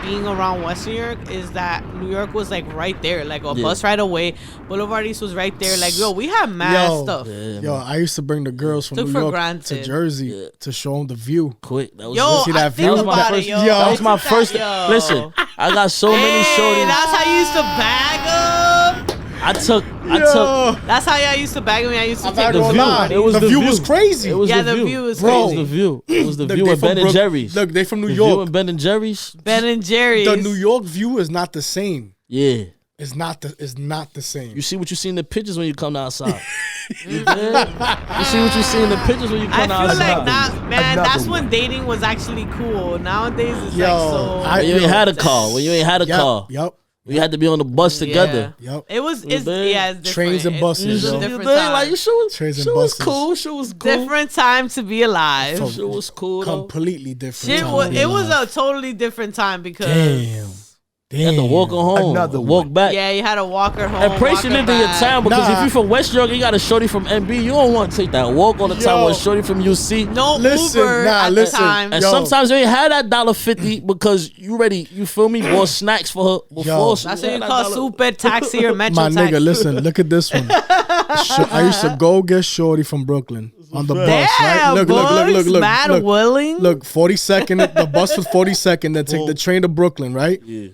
[SPEAKER 1] around West New York is that New York was like right there, like a bus ride away. Boulevard East was right there. Like, yo, we had mad stuff.
[SPEAKER 3] Yo, I used to bring the girls from New York to Jersey to show them the view.
[SPEAKER 2] Quick, that was
[SPEAKER 3] see that view?
[SPEAKER 2] That was my first. Listen, I got so many shorties.
[SPEAKER 1] That's how you used to bag them.
[SPEAKER 2] I took.
[SPEAKER 1] That's how y'all used to bag me. I used to take
[SPEAKER 2] the view.
[SPEAKER 3] The view was crazy.
[SPEAKER 2] It was
[SPEAKER 1] the view was
[SPEAKER 2] crazy.
[SPEAKER 1] crazy.
[SPEAKER 2] It was the view. It was the view at Ben and Jerry's.
[SPEAKER 3] Look, they from New
[SPEAKER 2] the
[SPEAKER 3] York.
[SPEAKER 2] View at Ben and Jerry's.
[SPEAKER 1] Ben and Jerry's.
[SPEAKER 3] The New York view is not the same.
[SPEAKER 2] Yeah.
[SPEAKER 3] It's not the same.
[SPEAKER 2] You see what you see in the pictures when you come outside. You see what you see in the pictures when you come outside.
[SPEAKER 1] I feel like that's when dating was actually cool. Nowadays it's like so.
[SPEAKER 2] When you ain't had a car. When you ain't had a car.
[SPEAKER 3] Yep.
[SPEAKER 2] We had to be on the bus together.
[SPEAKER 3] Yep.
[SPEAKER 1] It's different.
[SPEAKER 3] Trains and buses.
[SPEAKER 1] It's a different time.
[SPEAKER 2] Like,
[SPEAKER 3] Trains and
[SPEAKER 2] buses.
[SPEAKER 3] buses.
[SPEAKER 2] Cool. Shit was cool.
[SPEAKER 1] Different time to be alive.
[SPEAKER 2] Shit was cool.
[SPEAKER 3] Completely different.
[SPEAKER 1] It was a totally different time because.
[SPEAKER 3] Damn.
[SPEAKER 2] You had to walk her home. Walk back.
[SPEAKER 1] Yeah, you had to walk her home.
[SPEAKER 2] And pray she lived in your town because if you from West York, you got a shorty from MB. You don't want to take that walk all the time with a shorty from UC.
[SPEAKER 1] No Uber at the time.
[SPEAKER 2] And sometimes you ain't had that $1.50 because you ready. You feel me? Bought snacks for her before.
[SPEAKER 1] That's what you call super taxi or metro taxi.
[SPEAKER 3] My nigga, listen, look at this one. I used to go get shorty from Brooklyn on the bus. Right? Look.
[SPEAKER 1] Mad willing.
[SPEAKER 3] Look, 42nd. The bus was 42nd. Then take the train to Brooklyn, right?
[SPEAKER 1] Yeah.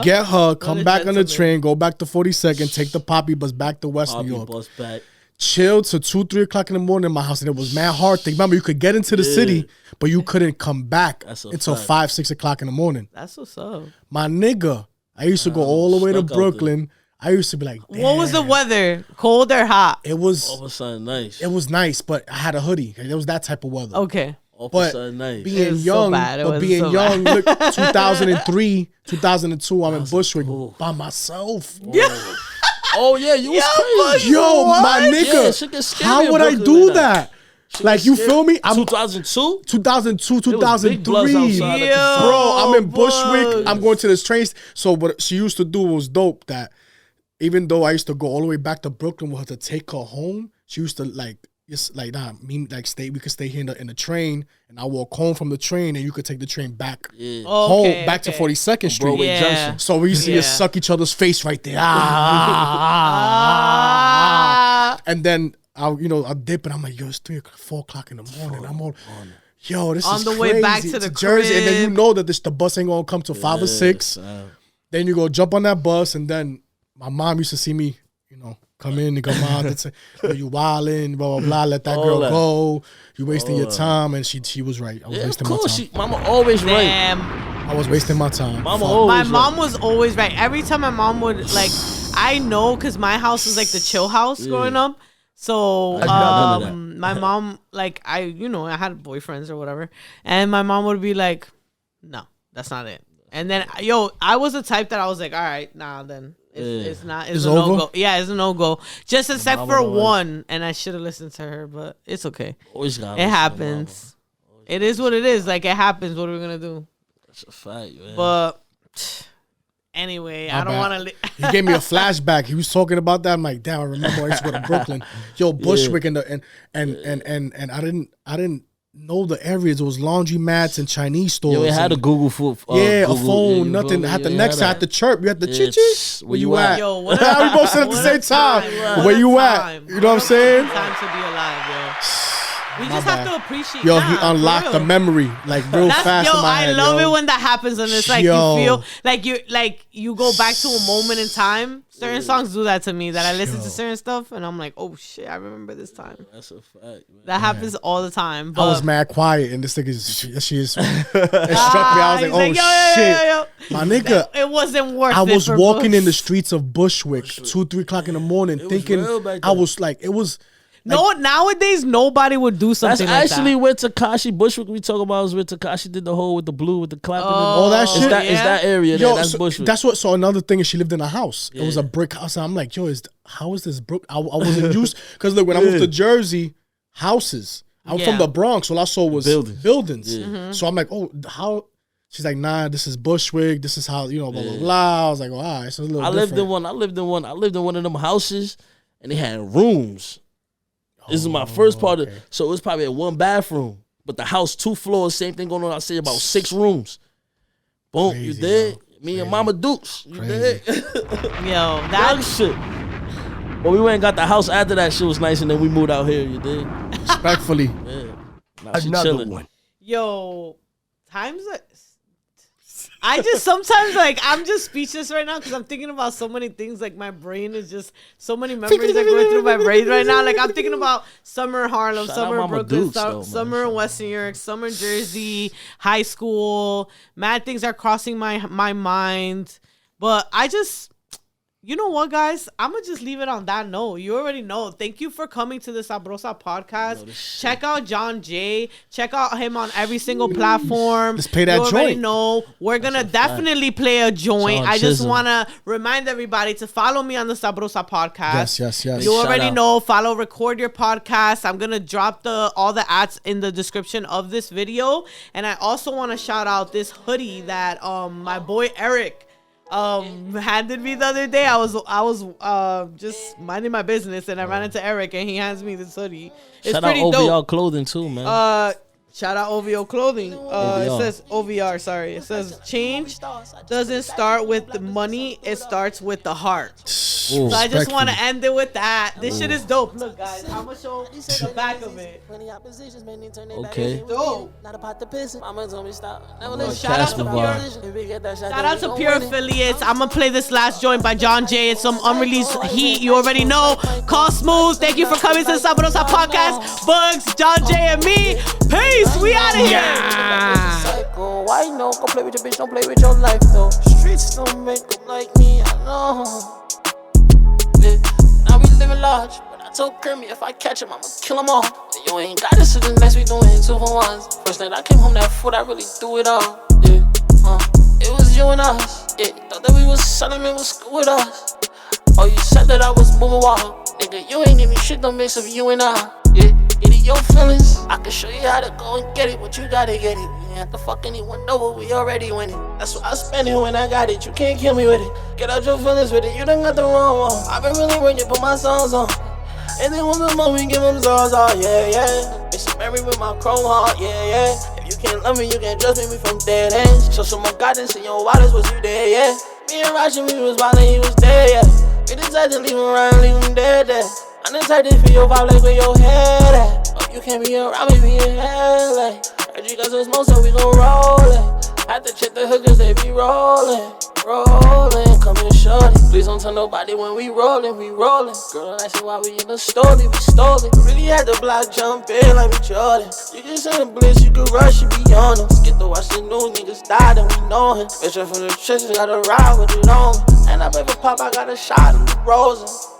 [SPEAKER 3] Get her, come back on the train, go back to 42nd, take the Poppy bus back to West New York.
[SPEAKER 2] Bus back.
[SPEAKER 3] Chill till 2-3 o'clock in the morning in my house, and it was mad hard thing. Remember, you could get into the city, but you couldn't come back until 5-6 o'clock in the morning.
[SPEAKER 1] That's what's up.
[SPEAKER 3] My nigga, I used to go all the way to Brooklyn. I used to be like, damn.
[SPEAKER 1] What was the weather? Cold or hot?
[SPEAKER 3] It was
[SPEAKER 2] all of a sudden nice.
[SPEAKER 3] It was nice, but I had a hoodie. It was that type of weather.
[SPEAKER 1] Okay.
[SPEAKER 3] But being young, look, 2003, 2002, I'm in Bushwick by myself.
[SPEAKER 1] Yeah.
[SPEAKER 2] Oh yeah, you was crazy.
[SPEAKER 3] Yo, my nigga, how would I do that? Like, you feel me?
[SPEAKER 2] 2002?
[SPEAKER 3] 2002, 2003. Bro, I'm in Bushwick. I'm going to this train. So what she used to do was dope, that even though I used to go all the way back to Brooklyn with her to take her home, she used to we could stay here in the train, and I walk home from the train, and you could take the train back home, back to 42nd Street.
[SPEAKER 2] Broadway Junction.
[SPEAKER 3] So we used to just suck each other's face right there. And then I'll dip, and I'm like, yo, it's 4 o'clock in the morning. I'm on. Yo, this
[SPEAKER 1] on
[SPEAKER 3] is
[SPEAKER 1] the
[SPEAKER 3] crazy.
[SPEAKER 1] way back to the
[SPEAKER 3] Jersey,
[SPEAKER 1] crib.
[SPEAKER 3] and then you know that the bus ain't gonna come till 5 or 6. Then you go jump on that bus, and then my mom used to see me, come in and come out and say, you wildin', blah, blah, blah, let that girl go. You wasting your time. And she was right. I was wasting my time.
[SPEAKER 2] Mama always right.
[SPEAKER 3] I was wasting my time.
[SPEAKER 1] My mom was always right. Every time my mom would, I know, because my house was like the chill house growing up. So my mom, I had boyfriends or whatever. And my mom would be like, no, that's not it. And then, I was the type that I was like, all right, nah, then. It's not. It's a no-go. Yeah, it's a no-go. Just except for one, and I should have listened to her, but it's okay. It happens. It is what it is. Like, it happens. What are we going to do?
[SPEAKER 2] That's a fact, man.
[SPEAKER 1] But anyway, I don't want to...
[SPEAKER 3] He gave me a flashback. He was talking about that. I'm like, damn, I remember I used to go to Brooklyn. Yo, Bushwick and I didn't know the areas. It was laundry mats and Chinese stores.
[SPEAKER 2] Yo, it had a Google phone.
[SPEAKER 3] A phone, nothing. Had the next side, the chirp. You had the chi-chi. Where you at?
[SPEAKER 1] Yo,
[SPEAKER 3] we both said at the same time. Where you at? You know what I'm saying?
[SPEAKER 1] Time to be alive, yo. We just have to appreciate.
[SPEAKER 3] Yo, he unlocked the memory real fast in my head.
[SPEAKER 1] I love it when that happens, and it's like you feel like you go back to a moment in time. Certain songs do that to me, that I listen to certain stuff, and I'm like, oh shit, I remember this time.
[SPEAKER 2] That's a fact, man.
[SPEAKER 1] That happens all the time. But
[SPEAKER 3] I was mad quiet, and this thing it struck me. I was like, oh shit, my nigga.
[SPEAKER 1] It wasn't worth it.
[SPEAKER 3] I was walking in the streets of Bushwick 2-3 o'clock in the morning, thinking I was like, it was.
[SPEAKER 1] No, nowadays nobody would do something like that.
[SPEAKER 2] That's actually where Tekashi Bushwick we talk about was where Tekashi did the whole with the blue with the clapping.
[SPEAKER 3] All that shit.
[SPEAKER 2] Is that area there? That's Bushwick.
[SPEAKER 3] That's what. So another thing is she lived in a house. Yeah. It was a brick house. And I'm like, yo, how is this brick? I wasn't used because look, when I moved to Jersey, houses. I'm from the Bronx. All I saw was buildings. Yeah. Mm-hmm. So I'm like, oh, how? She's like, nah, this is Bushwick. This is how blah blah blah. I was like, oh, all right, so it's a little different.
[SPEAKER 2] I lived in one of them houses, and they had rooms. This is my first part of so it was probably a 1 bathroom, but the house 2 floors, same thing going on. I say about 6 rooms. Boom, crazy, you did. Me and Mama Dukes, you did.
[SPEAKER 1] Yo, that
[SPEAKER 2] shit. Well, we went and got the house after that shit was nice, and then we moved out here. You did.
[SPEAKER 3] Respectfully,
[SPEAKER 2] another one.
[SPEAKER 1] Yo, times I just sometimes I'm just speechless right now because I'm thinking about so many things. Like my brain is just so many memories are going through my brain right now. Like I'm thinking about summer in Harlem, summer in Brooklyn, summer in Western New York, summer in Jersey, high school. Mad things are crossing my mind. But I just, you know what, guys? I'm going to just leave it on that note. You already know. Thank you for coming to the Sabrosa podcast. Check out Jawn Jay. Check out him on every single platform.
[SPEAKER 3] Let's play that joint.
[SPEAKER 1] You already know. We're going to definitely play a joint. I just want to remind everybody to follow me on the Sabrosa podcast.
[SPEAKER 3] Yes.
[SPEAKER 1] You already know. Follow Record Your Podcast. I'm going to drop all the ads in the description of this video. And I also want to shout out this hoodie that my boy Eric handed me the other day. I was just minding my business and I ran into Eric and he hands me this hoodie. It's
[SPEAKER 2] Shout
[SPEAKER 1] pretty
[SPEAKER 2] out OVR
[SPEAKER 1] dope.
[SPEAKER 2] clothing too, man.
[SPEAKER 1] Shout out OVO Clothing. It says OVR, sorry. It says change doesn't start with the money, it starts with the heart.
[SPEAKER 3] Ooh,
[SPEAKER 1] So I just want to end it with that. This shit is dope. Look, guys, I'm going to show the back of it.
[SPEAKER 2] Okay.
[SPEAKER 1] Dope.
[SPEAKER 2] Shout
[SPEAKER 1] Shout out to Pure Affiliates. I'm going to play this last joint by Jawn Jay. It's some unreleased heat. You already know. Call Smooth. Thank you for coming to the Sabrosa podcast. Bugs, Jawn Jay, and me. Peace. We out of here.
[SPEAKER 4] Why no? Go play with your bitch, don't play with your life though. Streets don't make them like me, I know. Yeah. Now we living large, but I told Grimmy if I catch him, I'ma kill him all. And you ain't got it, so the next we doing 2 for 1s. First night I came home that food, I really threw it all. Yeah, it was you and us. Yeah, thought that we was selling, it was school with us. Oh, you said that I was moving wild. Nigga, you ain't give me shit, don't mix of you and I. Yeah. Get it, your feelings. I can show you how to go and get it, but you gotta get it. We ain't have to fuck anyone over, we already winning. That's why I spend it when I got it. You can't kill me with it. Get out your feelings with it, you done got the wrong one. I've been really working, put my songs on. And then when the moment, give them songs on, yeah, yeah. Mix some memory with my chrome heart, yeah, yeah. If you can't love me, you can't trust me from dead ends. Show some more guidance in your waters, was you there, yeah. Me and Rashi, we was wild and he was there, yeah. We decided to leave him around, leave him dead, there. I'm the type to feel your vibe like where your head at. Oh, you can't be around me, be in hell, like. Heard you got some smoke, so we gon' roll it. Had to check the hookers, they be rolling. Come here, shorty. Please don't tell nobody when we rolling. Girl, I see why we in the story, we stole it. Really had the block jump in like we Jordan. You can send a bliss, you can rush, you be on them. Get to watch the news, niggas died and we know him. Bitch, from the trenches, gotta ride with it on. And I paper pop, I got a shot of the roses.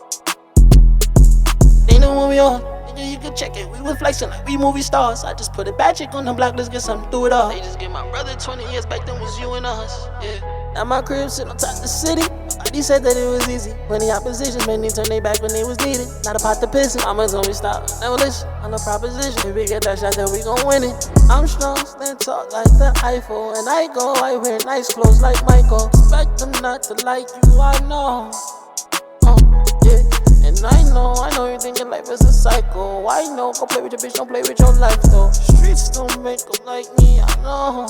[SPEAKER 4] They know when we on, nigga, you can check it. We was flexing like we movie stars. I just put a bad chick on the block, let's get something through it all. They just gave my brother 20 years back then was you and us, yeah. Now my crib sit on top of the city. Nobody said that it was easy. Plenty opposition, many turn they back when they was needed. Not a pot to piss in. Mama told me stop, never listen. On the proposition, if we get that shot, then we gon' win it. I'm strong, stand talk like the Eiffel. And I wear nice clothes like Michael. Expect them not to like you, I know. Yeah. And I know you thinking life is a cycle. I know, go play with your bitch, don't play with your life though. Streets don't make them like me, I know.